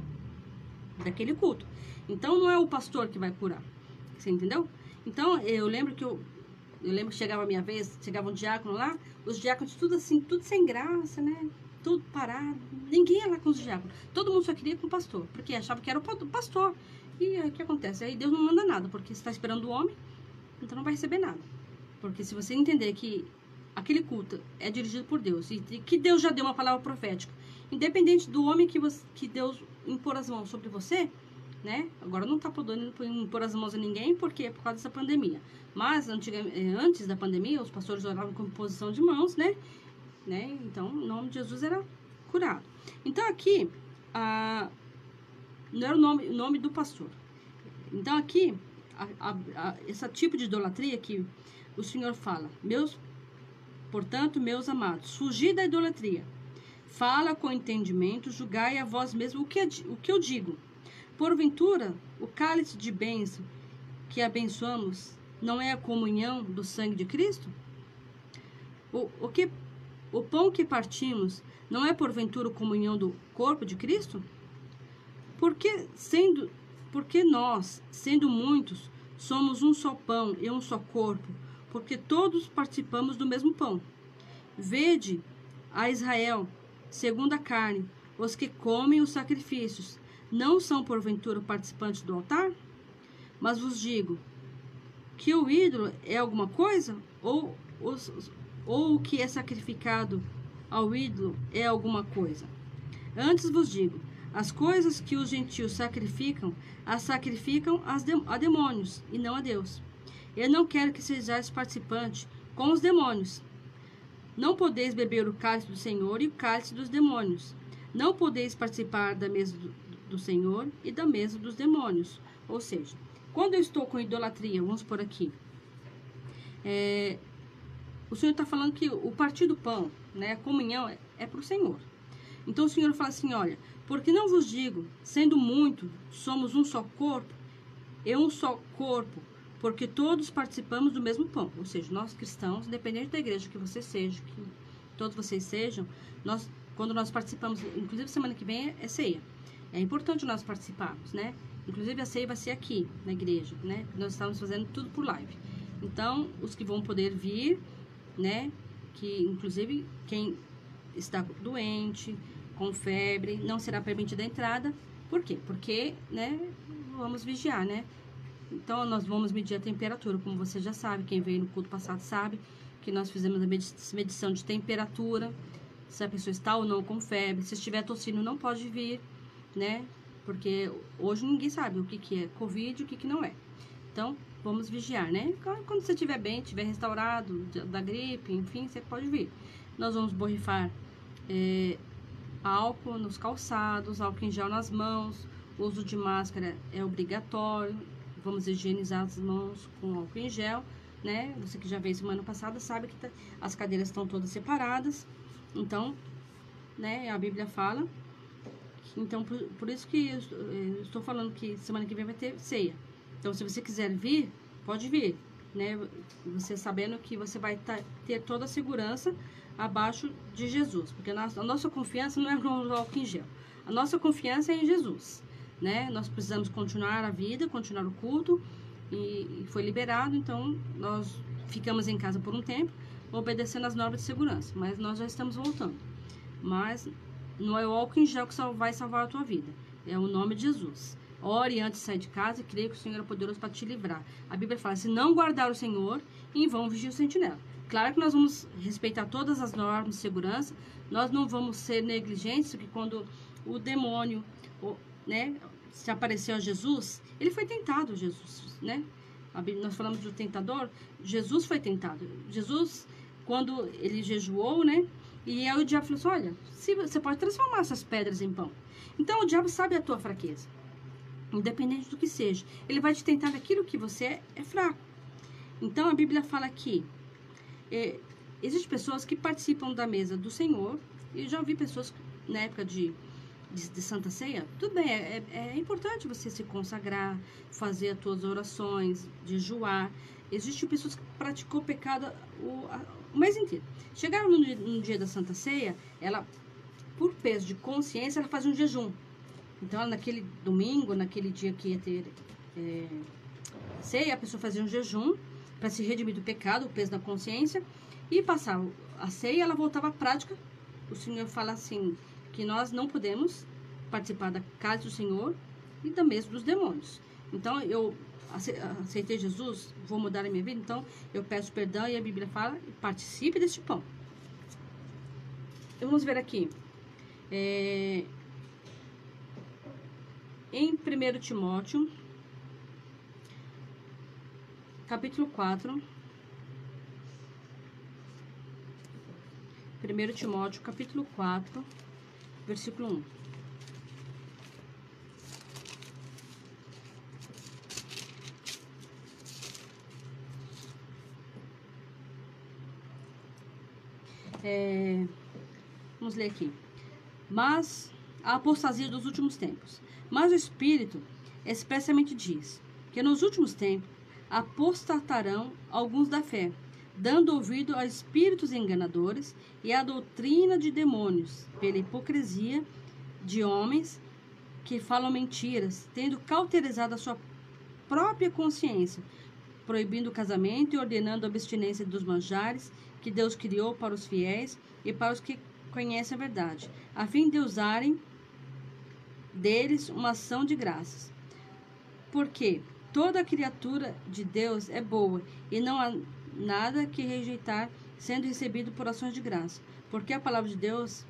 daquele culto. Então não é o pastor que vai curar, você entendeu? Então eu lembro que chegava a minha vez, chegava um diácono lá, os diáconos tudo assim, tudo sem graça, né? Tudo parado, ninguém ia lá com os diáconos, todo mundo só queria com o pastor, porque achava que era o pastor. E aí o que acontece? Aí Deus não manda nada, porque você está esperando o homem, então não vai receber nada. Porque se você entender que aquele culto é dirigido por Deus e que Deus já deu uma palavra profética, independente do homem que Deus impor as mãos sobre você, né? Agora não está podendo impor as mãos a ninguém porque é por causa dessa pandemia. Mas antes da pandemia, os pastores oravam com imposição de mãos, né? Então, o nome de Jesus era curado. Então aqui não era o nome do pastor. Então aqui esse tipo de idolatria que o Senhor fala, portanto, meus amados, fugi da idolatria. Fala com entendimento, julgai a vós mesmo o que eu digo. Porventura, o cálice de bênção que abençoamos não é a comunhão do sangue de Cristo? O pão que partimos não é porventura a comunhão do corpo de Cristo? Porque nós, sendo muitos, somos um só pão e um só corpo, porque todos participamos do mesmo pão. Vede a Israel, segundo a carne, os que comem os sacrifícios, não são porventura participantes do altar? Mas vos digo, que o ídolo é alguma coisa? Ou o que é sacrificado ao ídolo é alguma coisa? Antes vos digo, as coisas que os gentios sacrificam, as sacrificam a demônios, e não a Deus. Eu não quero que sejais participantes com os demônios. Não podeis beber o cálice do Senhor e o cálice dos demônios. Não podeis participar da mesa do Senhor e da mesa dos demônios. Ou seja, quando eu estou com idolatria, vamos por aqui, o Senhor está falando que o partir do pão, né, a comunhão é para o Senhor. Então o Senhor fala assim, olha, porque não vos digo, sendo muito, somos um só corpo, e um só corpo, porque todos participamos do mesmo pão. Ou seja, nós cristãos, independente da igreja que você seja, que todos vocês sejam, quando nós participamos, inclusive semana que vem é ceia. É importante nós participarmos, né? Inclusive a ceia vai ser aqui, na igreja, né? Nós estamos fazendo tudo por live. Então, os que vão poder vir, né? Que inclusive quem está doente, com febre, não será permitida a entrada. Por quê? Porque, né? Vamos vigiar, né? Então, nós vamos medir a temperatura, como você já sabe, quem veio no culto passado sabe que nós fizemos a medição de temperatura, se a pessoa está ou não com febre, se estiver tossindo não pode vir, né? Porque hoje ninguém sabe o que é Covid e o que não é. Então, vamos vigiar, né? Quando você estiver bem, estiver restaurado da gripe, enfim, você pode vir. Nós vamos borrifar álcool nos calçados, álcool em gel nas mãos, o uso de máscara é obrigatório. Vamos higienizar as mãos com álcool em gel, né? Você que já veio semana passada sabe que as cadeiras estão todas separadas. Então, né, a Bíblia fala. Então, por isso que eu estou falando que semana que vem vai ter ceia. Então, se você quiser vir, pode vir, né? Você sabendo que você vai ter toda a segurança abaixo de Jesus. Porque a nossa confiança não é no álcool em gel. A nossa confiança é em Jesus, né? Nós precisamos continuar a vida, continuar o culto. E foi liberado, então nós ficamos em casa por um tempo, obedecendo as normas de segurança. Mas nós já estamos voltando. Mas não é o álcool em gel que vai salvar a tua vida. É o nome de Jesus. Ore antes de sair de casa e creia que o Senhor é poderoso para te livrar. A Bíblia fala, se não guardar o Senhor, em vão vigia o sentinela. Claro que nós vamos respeitar todas as normas de segurança. Nós não vamos ser negligentes, porque quando o demônio, né, se apareceu a Jesus, ele foi tentado, Jesus, né? Nós falamos do tentador, Jesus foi tentado. Jesus, quando ele jejuou, né? E aí o diabo falou assim, olha, você pode transformar essas pedras em pão. Então o diabo sabe a tua fraqueza. Independente do que seja. Ele vai te tentar naquilo que você é fraco. Então a Bíblia fala que existem pessoas que participam da mesa do Senhor. E já vi pessoas na época de Santa Ceia. Tudo bem, é importante você se consagrar, fazer as tuas orações, jejuar. Existem pessoas que praticou pecado o mês inteiro. Chegaram no dia da Santa Ceia, ela, por peso de consciência, ela faz um jejum. Então, ela, naquele domingo, naquele dia que ia ter ceia, a pessoa fazia um jejum para se redimir do pecado, o peso da consciência, e passava a ceia, ela voltava à prática. O Senhor fala assim, que nós não podemos participar da casa do Senhor e da mesa dos demônios. Então, eu aceitei Jesus, vou mudar a minha vida, então eu peço perdão e a Bíblia fala, participe deste pão. Então, vamos ver aqui. Em 1 Timóteo, capítulo 4, 1 Timóteo, capítulo 4, versículo 1. Vamos ler aqui. Mas a apostasia dos últimos tempos. Mas o Espírito expressamente diz que nos últimos tempos apostatarão alguns da fé, dando ouvido a espíritos enganadores e à doutrina de demônios, pela hipocrisia de homens que falam mentiras, tendo cauterizado a sua própria consciência, proibindo o casamento e ordenando a abstinência dos manjares que Deus criou para os fiéis e para os que conhecem a verdade, a fim de usarem deles uma ação de graças. Porque toda criatura de Deus é boa, e não há nada que rejeitar, sendo recebido por ações de graça, porque a palavra de Deus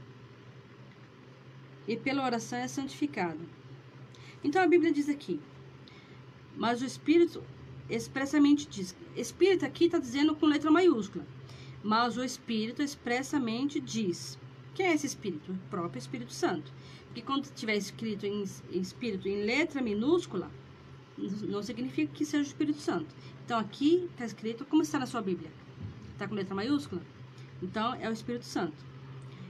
e pela oração é santificada. Então a Bíblia diz aqui, mas o Espírito expressamente diz, Espírito aqui está dizendo com letra maiúscula, mas o Espírito expressamente diz. Quem é esse Espírito? O próprio Espírito Santo. Porque quando estiver escrito em Espírito em letra minúscula, não significa que seja o Espírito Santo. Então aqui está escrito, como está na sua Bíblia? Está com letra maiúscula? Então é o Espírito Santo.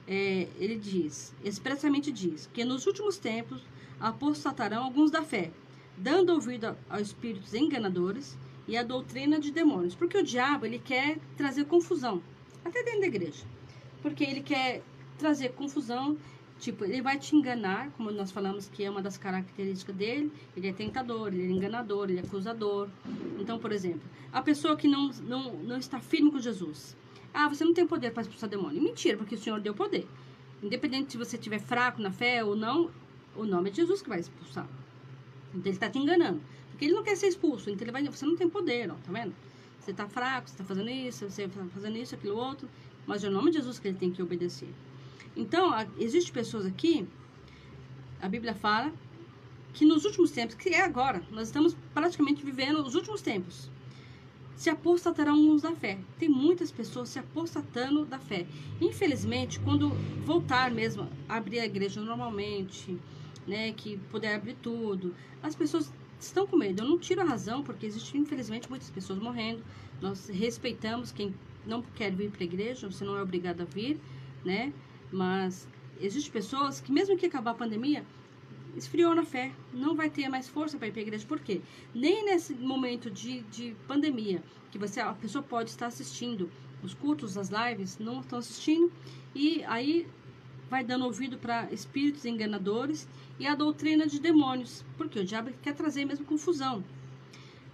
Ele diz, expressamente diz, que nos últimos tempos apostatarão alguns da fé, dando ouvido a espíritos enganadores e a doutrina de demônios. Porque o diabo, ele quer trazer confusão, até dentro da igreja. Porque ele quer trazer confusão, tipo, ele vai te enganar, como nós falamos que é uma das características dele, ele é tentador, ele é enganador, ele é acusador. Então, por exemplo, a pessoa que não está firme com Jesus. Ah, você não tem poder para expulsar demônio. Mentira, porque o Senhor deu poder. Independente se você estiver fraco na fé ou não, o nome é de Jesus que vai expulsar. Então ele está te enganando. Porque ele não quer ser expulso. Então ele vai dizer, você não tem poder, ó, tá vendo? Você está fraco, você está fazendo isso, aquilo outro. Mas é o nome de Jesus que ele tem que obedecer. Então, existem pessoas aqui, a Bíblia fala, que nos últimos tempos, que é agora, nós estamos praticamente vivendo os últimos tempos, se apostatarão uns da fé. Tem muitas pessoas se apostatando da fé. Infelizmente, quando voltar mesmo a abrir a igreja normalmente, né, que puder abrir tudo, as pessoas estão com medo. Eu não tiro a razão, porque existem, infelizmente, muitas pessoas morrendo. Nós respeitamos quem não quer vir para a igreja, você não é obrigado a vir, né? Mas existem pessoas que, mesmo que acabar a pandemia, esfriou na fé, não vai ter mais força para ir para a igreja. Por quê? Nem nesse momento de pandemia, que a pessoa pode estar assistindo os cultos, as lives, não estão assistindo, e aí vai dando ouvido para espíritos enganadores e a doutrina de demônios, porque o diabo quer trazer mesmo confusão.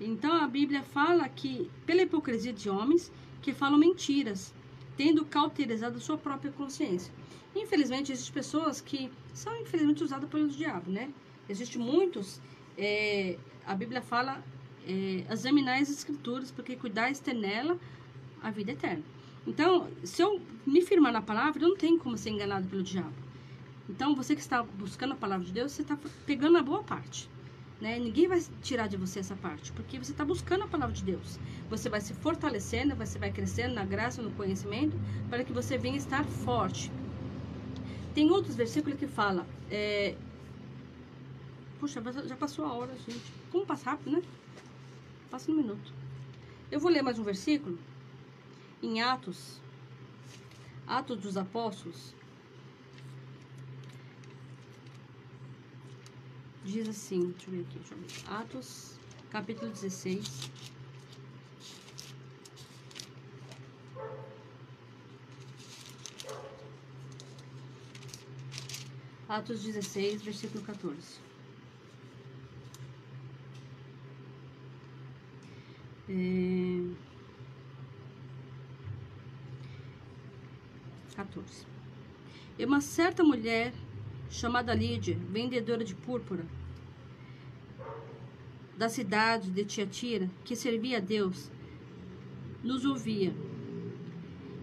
Então a Bíblia fala que, pela hipocrisia de homens que falam mentiras, tendo cauterizado a sua própria consciência. Infelizmente, existem pessoas que são, infelizmente, usadas pelo diabo, né? Existem muitos, a Bíblia fala, examinar as escrituras, porque cuidais ter nela a vida eterna. Então, se eu me firmar na palavra, eu não tenho como ser enganado pelo diabo. Então, você que está buscando a palavra de Deus, você está pegando a boa parte, né? Ninguém vai tirar de você essa parte, porque você está buscando a palavra de Deus. Você vai se fortalecendo, você vai crescendo na graça, no conhecimento, para que você venha estar forte. Tem outros versículos que fala, puxa, já passou a hora, gente. Como passa rápido, né? Passa um minuto. Eu vou ler mais um versículo em Atos dos Apóstolos. Diz assim, deixa eu ver aqui, Atos, capítulo 16. Atos 16, versículo 14. E uma certa mulher chamada Lídia, vendedora de púrpura, da cidade de Tiatira, que servia a Deus, nos ouvia.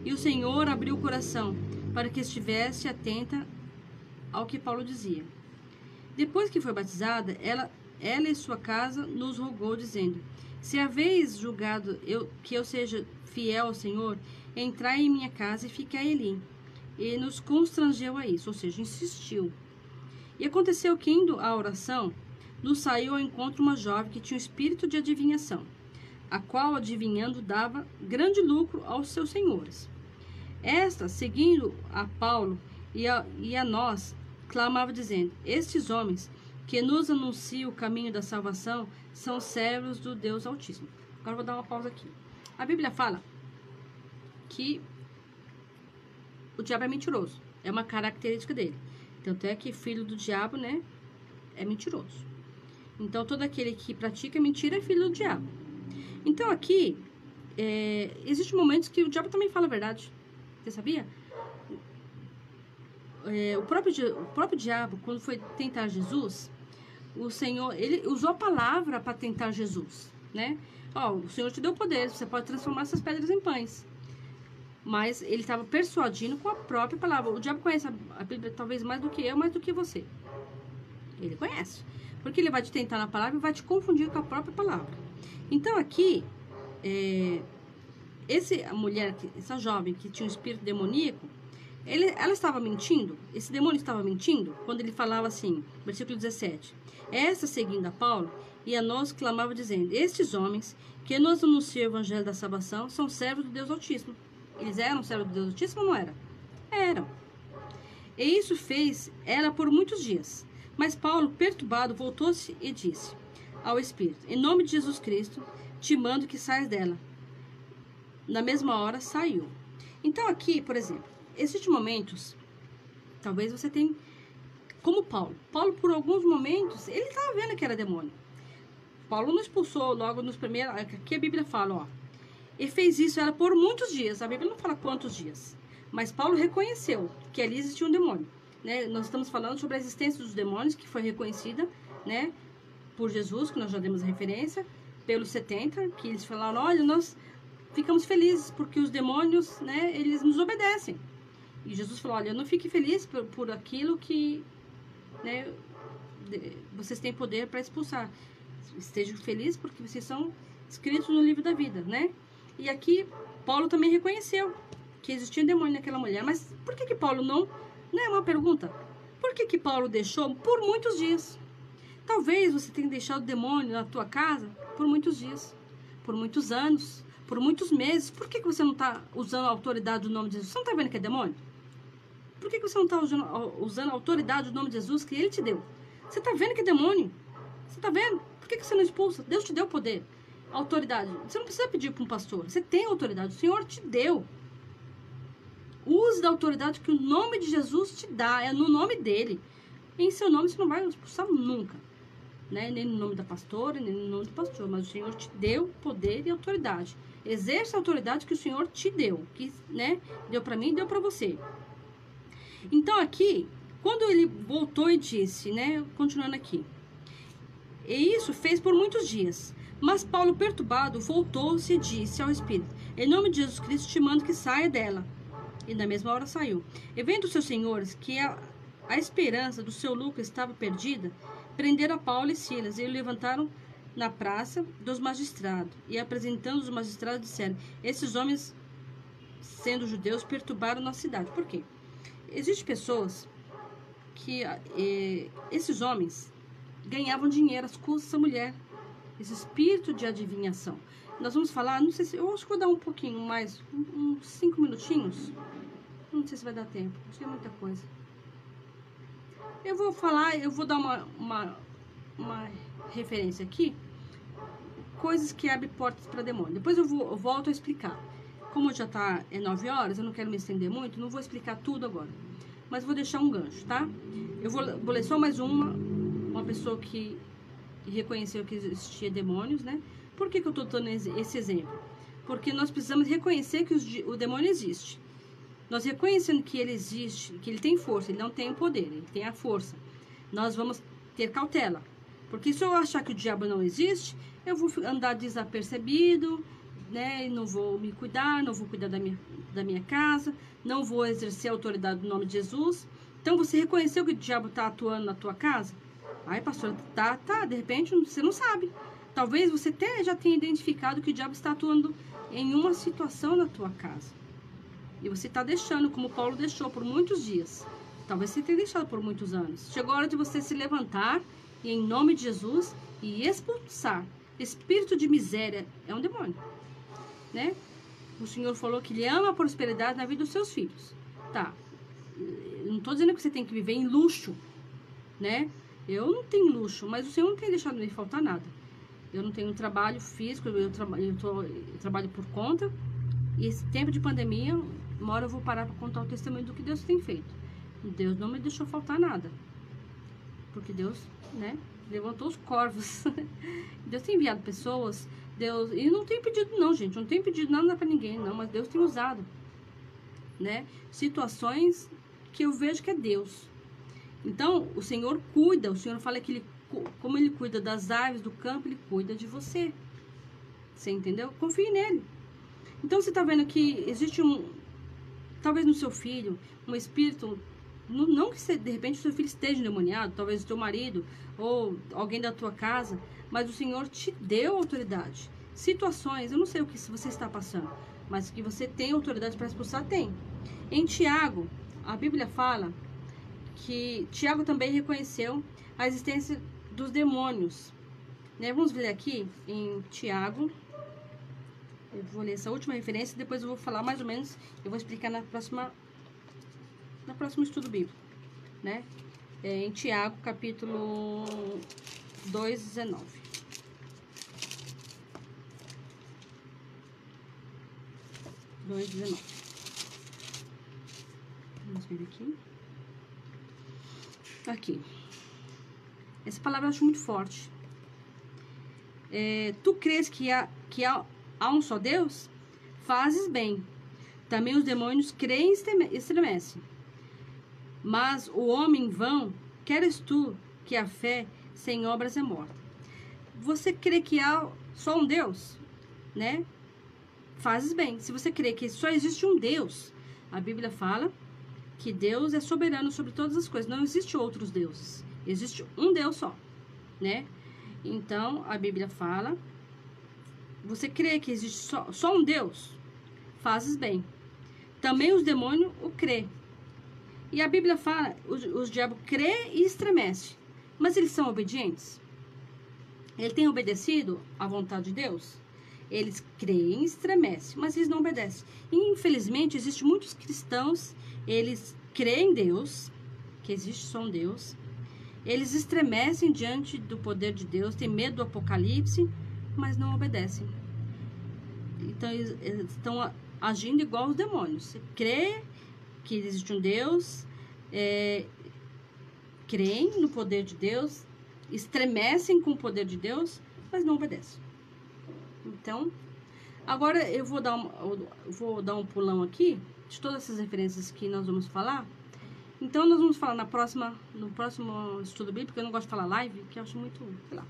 E o Senhor abriu o coração para que estivesse atenta ao que Paulo dizia. Depois que foi batizada, ela e sua casa nos rogou, dizendo: se haveis julgado que eu seja fiel ao Senhor, entrai em minha casa e ficai ali. E nos constrangeu a isso, ou seja, insistiu. E aconteceu que, indo à oração, nos saiu ao encontro uma jovem que tinha um espírito de adivinhação, a qual, adivinhando, dava grande lucro aos seus senhores. Esta, seguindo a Paulo e a nós, clamava dizendo: estes homens que nos anunciam o caminho da salvação são servos do Deus Altíssimo. Agora eu vou dar uma pausa aqui. A Bíblia fala que o diabo é mentiroso. É uma característica dele. Tanto é que filho do diabo, né, é mentiroso. Então, todo aquele que pratica mentira é filho do diabo. Então, aqui, existem momentos que o diabo também fala a verdade. Você sabia? O próprio diabo, quando foi tentar Jesus, o Senhor, ele usou a palavra para tentar Jesus, né? O Senhor te deu poder, você pode transformar essas pedras em pães. Mas ele estava persuadindo com a própria palavra. O diabo conhece a Bíblia talvez mais do que eu, mais do que você. Ele conhece. Porque ele vai te tentar na palavra e vai te confundir com a própria palavra. Então aqui, essa jovem que tinha um espírito demoníaco, ela estava mentindo? Esse demônio estava mentindo? Quando ele falava assim, versículo 17. Essa, seguindo a Paulo, e a nós clamava dizendo: estes homens que nos anunciam o evangelho da salvação são servos do Deus Altíssimo. Eles eram servos do Deus Altíssimo ou não eram? Eram. E isso fez ela por muitos dias. Mas Paulo, perturbado, voltou-se e disse ao Espírito: em nome de Jesus Cristo, te mando que saias dela. Na mesma hora, saiu. Então aqui, por exemplo, existem momentos, talvez você tenha, como Paulo. Paulo, por alguns momentos, ele estava vendo que era demônio. Paulo não expulsou logo nos primeiros. Aqui a Bíblia fala, ó. E fez isso ela por muitos dias. A Bíblia não fala quantos dias. Mas Paulo reconheceu que ali existia um demônio, né? Nós estamos falando sobre a existência dos demônios, que foi reconhecida, né, por Jesus, que nós já demos a referência, pelos 70, que eles falaram: olha, nós ficamos felizes porque os demônios, né, eles nos obedecem. E Jesus falou: olha, não fique feliz por aquilo que, né, vocês têm poder para expulsar. Estejam felizes porque vocês são escritos no livro da vida, né? E aqui, Paulo também reconheceu que existia um demônio naquela mulher. Mas por que Paulo não... Não é uma pergunta. Por que Paulo deixou por muitos dias? Talvez você tenha deixado o demônio na tua casa por muitos dias, por muitos anos, por muitos meses. Por que você não está usando a autoridade do nome de Jesus? Você não está vendo que é demônio? por que você não está usando a autoridade do nome de Jesus que Ele te deu? Você está vendo que é demônio? Você está vendo? Por que você não expulsa? Deus te deu poder, autoridade. Você não precisa pedir para um pastor. Você tem autoridade. O Senhor te deu. Use da autoridade que o nome de Jesus te dá. É no nome dele. Em seu nome você não vai expulsar nunca. Né? Nem no nome da pastora, nem no nome do pastor. Mas o Senhor te deu poder e autoridade. Exerça a autoridade que o Senhor te deu. Que, né, deu para mim e deu para você. Então aqui, quando ele voltou e disse, né, continuando aqui. E isso fez por muitos dias. Mas Paulo, perturbado, voltou-se e disse ao Espírito: em nome de Jesus Cristo te mando que saia dela. E na mesma hora saiu. E vendo seus senhores que a esperança do seu lucro estava perdida, prenderam Paulo e Silas e o levantaram na praça dos magistrados. E apresentando os magistrados, disseram: esses homens, sendo judeus, perturbaram nossa cidade. Por quê? Existem pessoas que esses homens ganhavam dinheiro às custas dessa mulher. Esse espírito de adivinhação. Nós vamos falar, não sei se... Eu acho que vou dar um pouquinho mais, uns 5 minutinhos. Não sei se vai dar tempo, acho que é muita coisa. Eu vou falar, eu vou dar uma referência aqui. Coisas que abrem portas para demônio. Depois eu volto a explicar. Como já tá 9 horas, eu não quero me estender muito, não vou explicar tudo agora. Mas vou deixar um gancho, tá? Eu vou ler só mais uma pessoa que reconheceu que existia demônios, né? Por que eu estou dando esse exemplo? Porque nós precisamos reconhecer que o demônio existe. Nós reconhecendo que ele existe, que ele tem força, ele não tem o poder, ele tem a força. Nós vamos ter cautela. Porque se eu achar que o diabo não existe, eu vou andar desapercebido, né? Não vou me cuidar, não vou cuidar da minha casa, não vou exercer a autoridade do nome de Jesus. Então, você reconheceu que o diabo está atuando na tua casa? Ai, pastor, tá, de repente você não sabe. Talvez você até já tenha identificado que o diabo está atuando em uma situação na tua casa. E você está deixando, como Paulo deixou por muitos dias. Talvez você tenha deixado por muitos anos. Chegou a hora de você se levantar e, em nome de Jesus, e expulsar. Espírito de miséria é um demônio, né? O Senhor falou que Ele ama a prosperidade na vida dos seus filhos. Tá. Eu não estou dizendo que você tem que viver em luxo, né? Eu não tenho luxo, mas o Senhor não tem deixado me faltar nada. Eu não tenho trabalho físico, eu trabalho por conta. E esse tempo de pandemia, uma hora eu vou parar para contar o testemunho do que Deus tem feito. Deus não me deixou faltar nada. Porque Deus, né, levantou os corvos. Deus tem enviado pessoas. Deus, e não tem pedido não, gente. Não tem pedido nada para ninguém, não. Mas Deus tem usado, né, situações que eu vejo que é Deus. Então, o Senhor cuida. O Senhor fala que como Ele cuida das aves do campo, Ele cuida de você. Você entendeu? Confie nele. Então, você está vendo que existe talvez no seu filho, um espírito, não que você, de repente o seu filho esteja endemoniado, talvez o teu marido ou alguém da tua casa, mas o Senhor te deu autoridade. Situações, eu não sei o que você está passando, mas que você tem autoridade para expulsar, tem. Em Tiago, a Bíblia fala que Tiago também reconheceu a existência dos demônios, né? Vamos ver aqui em Tiago. Eu vou ler essa última referência e depois eu vou falar mais ou menos, eu vou explicar no próximo estudo bíblico, né? Em Tiago, capítulo 2:19. Vamos ver aqui. Aqui. Essa palavra eu acho muito forte. Tu crês que há um só Deus? Fazes bem. Também os demônios creem e estremecem. Mas o homem vão, queres tu que a fé sem obras é morta. Você crê que há só um Deus, né? Fazes bem. Se você crê que só existe um Deus, a Bíblia fala que Deus é soberano sobre todas as coisas. Não existe outros deuses. Existe um Deus só, né? Então, a Bíblia fala, você crê que existe só um Deus? Fazes bem. Também os demônios o crê. E a Bíblia fala, os diabos crê e estremece. Mas eles são obedientes? Eles têm obedecido à vontade de Deus? Eles creem e estremecem, mas eles não obedecem. E, infelizmente, existem muitos cristãos, eles crê em Deus, que existe só um Deus. Eles estremecem diante do poder de Deus, têm medo do apocalipse, mas não obedecem. Então, eles estão agindo igual os demônios. Você crê que existe um Deus, creem no poder de Deus, estremecem com o poder de Deus, mas não obedecem. Então, agora eu vou dar um pulão aqui de todas essas referências que nós vamos falar. Então, nós vamos falar no próximo estudo bíblico. Eu não gosto de falar live, que eu acho muito, sei lá.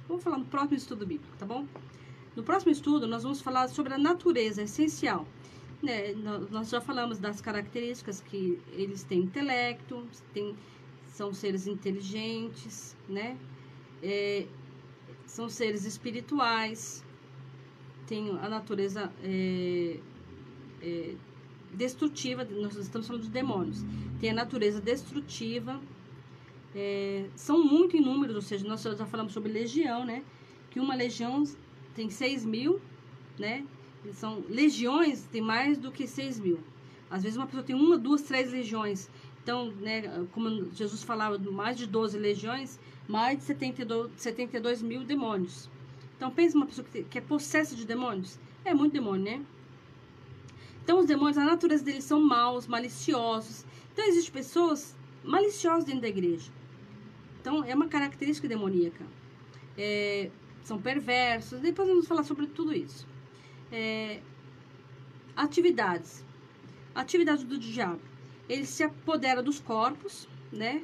Vamos falar no próximo estudo bíblico, tá bom? No próximo estudo, nós vamos falar sobre a natureza essencial. Né? Nós já falamos das características que eles têm intelecto, são seres inteligentes, né? São seres espirituais, tem a natureza destrutiva. Nós estamos falando de demônios. Tem a natureza destrutiva, são muito inúmeros, ou seja, nós já falamos sobre legião, né? Que uma legião tem 6.000, né? São legiões, tem mais do que 6.000. Às vezes uma pessoa tem 1, 2, 3 legiões. Então, né, como Jesus falava, mais de 12 legiões, mais de 72 mil demônios. Então, pensa uma pessoa que é possessa de demônios. É muito demônio, né? Então, os demônios, a natureza deles são maus, maliciosos. Então, existem pessoas maliciosas dentro da igreja. Então, é uma característica demoníaca. São perversos. Depois vamos falar sobre tudo isso. Atividades do diabo. Ele se apodera dos corpos, né?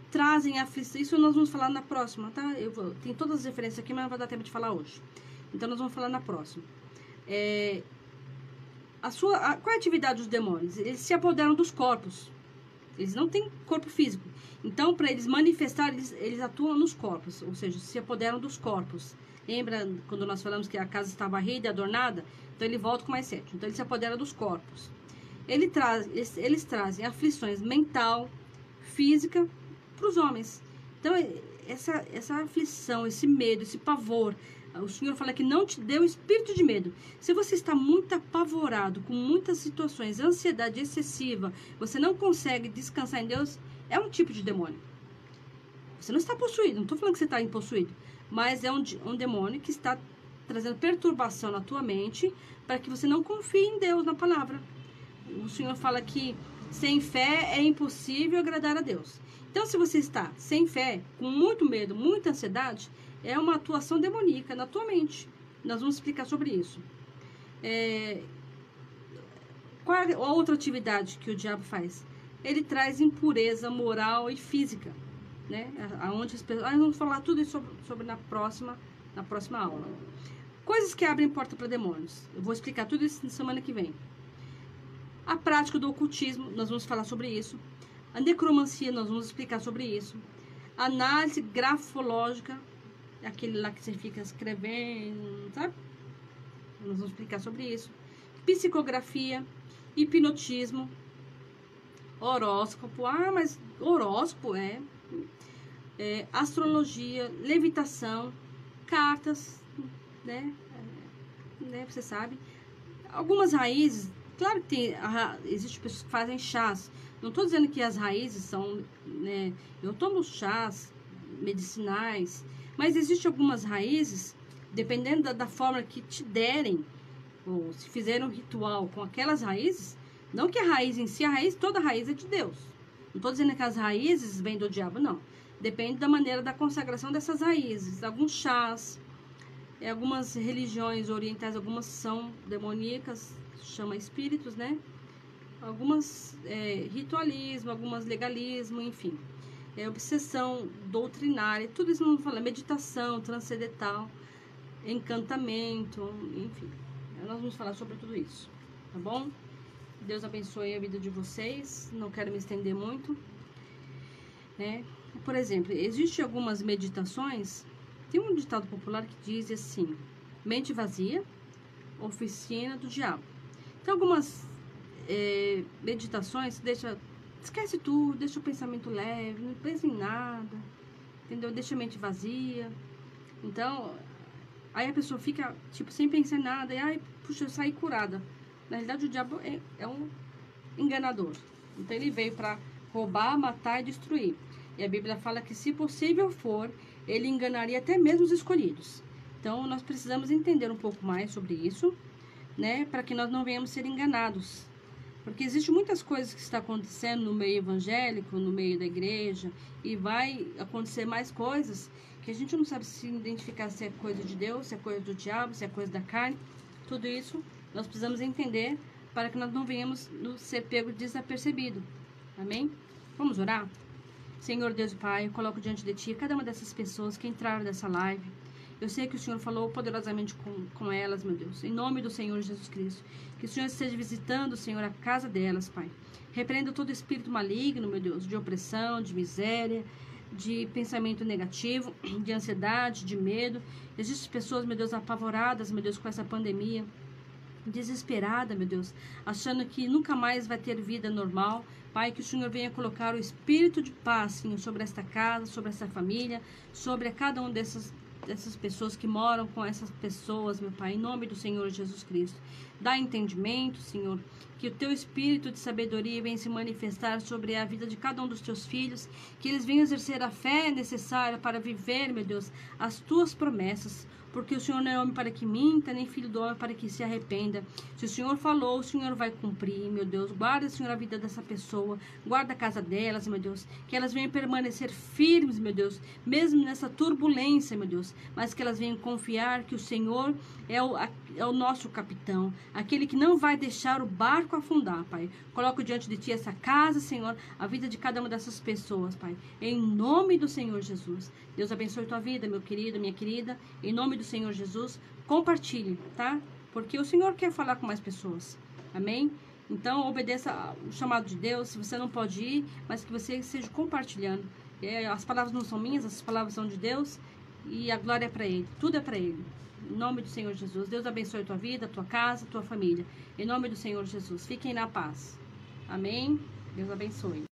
Trazem aflição. Isso nós vamos falar na próxima, tá? Tem todas as referências aqui, mas não vai dar tempo de falar hoje. Então, nós vamos falar na próxima. Qual é a atividade dos demônios? Eles se apoderam dos corpos. Eles não têm corpo físico. Então, para eles manifestarem, eles atuam nos corpos. Ou seja, se apoderam dos corpos. Lembra quando nós falamos que a casa está varrida e adornada? Então, ele volta com mais 7. Então, ele se apodera dos corpos. Eles trazem aflições mental, física, para os homens. Então, essa aflição, esse medo, esse pavor, o Senhor fala que não te deu espírito de medo. Se você está muito apavorado, com muitas situações, ansiedade excessiva, você não consegue descansar em Deus, é um tipo de demônio. Você não está possuído, não estou falando que você está impossuído, mas é um demônio que está trazendo perturbação na tua mente, para que você não confie em Deus, na palavra. O Senhor fala que sem fé é impossível agradar a Deus. Então, se você está sem fé, com muito medo, muita ansiedade, é uma atuação demoníaca na tua mente. Nós vamos explicar sobre isso. Qual é a outra atividade que o diabo faz? Ele traz impureza moral e física, né? Aonde as pessoas... Nós vamos falar tudo isso sobre na próxima aula. Coisas que abrem porta para demônios. Eu vou explicar tudo isso na semana que vem. A prática do ocultismo, nós vamos falar sobre isso. A necromancia, nós vamos explicar sobre isso. A análise grafológica, aquele lá que você fica escrevendo, sabe? Nós vamos explicar sobre isso. Psicografia, hipnotismo, horóscopo. Mas horóscopo astrologia, levitação, cartas, né? Você sabe. Algumas raízes. Claro que existem pessoas que fazem chás. Não estou dizendo que as raízes são, né? Eu tomo chás medicinais, mas existem algumas raízes, dependendo da forma que te derem, ou se fizerem um ritual com aquelas raízes, não que a raiz em si, toda raiz é de Deus. Não estou dizendo que as raízes vêm do diabo, não. Depende da maneira da consagração dessas raízes. Alguns chás, algumas religiões orientais, algumas são demoníacas, chama espíritos, né? Algumas ritualismo, algumas legalismo, enfim. Obsessão doutrinária, tudo isso não fala, meditação, transcendental, encantamento, enfim. Nós vamos falar sobre tudo isso, tá bom? Deus abençoe a vida de vocês, não quero me estender muito, né? Por exemplo, existem algumas meditações, tem um ditado popular que diz assim: mente vazia, oficina do diabo. Tem algumas meditações, esquece tudo, deixa o pensamento leve, não pensa em nada, entendeu? Deixa a mente vazia. Então, aí a pessoa fica, tipo, sem pensar em nada, e puxa, eu saí curada. Na realidade, o diabo é um enganador, Então ele veio para roubar, matar e destruir. E a Bíblia fala que, se possível for, ele enganaria até mesmo os escolhidos. Então nós precisamos entender um pouco mais sobre isso, né, para que nós não venhamos ser enganados. Porque existem muitas coisas que estão acontecendo no meio evangélico, no meio da igreja, e vai acontecer mais coisas que a gente não sabe se identificar se é coisa de Deus, se é coisa do diabo, se é coisa da carne. Tudo isso nós precisamos entender para que nós não venhamos ser pego desapercebido. Amém? Vamos orar? Senhor Deus e Pai, eu coloco diante de Ti cada uma dessas pessoas que entraram nessa live. Eu sei que o Senhor falou poderosamente com elas, meu Deus. Em nome do Senhor Jesus Cristo. Que o Senhor esteja visitando, Senhor, a casa delas, Pai. Repreenda todo espírito maligno, meu Deus, de opressão, de miséria, de pensamento negativo, de ansiedade, de medo. Existem pessoas, meu Deus, apavoradas, meu Deus, com essa pandemia. Desesperada, meu Deus, achando que nunca mais vai ter vida normal. Pai, que o Senhor venha colocar o espírito de paz, Senhor, sobre esta casa, sobre essa família, sobre cada um dessas pessoas que moram com essas pessoas, meu Pai, em nome do Senhor Jesus Cristo. Dá entendimento, Senhor, que o Teu espírito de sabedoria venha se manifestar sobre a vida de cada um dos Teus filhos, que eles venham exercer a fé necessária para viver, meu Deus, as Tuas promessas, porque o Senhor não é homem para que minta, nem filho do homem para que se arrependa. Se o Senhor falou, o Senhor vai cumprir, meu Deus. Guarda, Senhor, a vida dessa pessoa, guarda a casa delas, meu Deus, que elas venham permanecer firmes, meu Deus, mesmo nessa turbulência, meu Deus, mas que elas venham confiar que o Senhor é o nosso capitão, aquele que não vai deixar o barco afundar, Pai. Coloco diante de Ti essa casa, Senhor, a vida de cada uma dessas pessoas, Pai, em nome do Senhor Jesus. Deus abençoe tua vida, meu querido, minha querida, em nome do Senhor Jesus. Compartilhe, tá? Porque o Senhor quer falar com mais pessoas, amém? Então obedeça o chamado de Deus. Se você não pode ir, mas que você esteja compartilhando. As palavras não são minhas, as palavras são de Deus, e a glória é para Ele, tudo é para Ele. Em nome do Senhor Jesus. Deus abençoe a tua vida, a tua casa, a tua família. Em nome do Senhor Jesus. Fiquem na paz. Amém? Deus abençoe.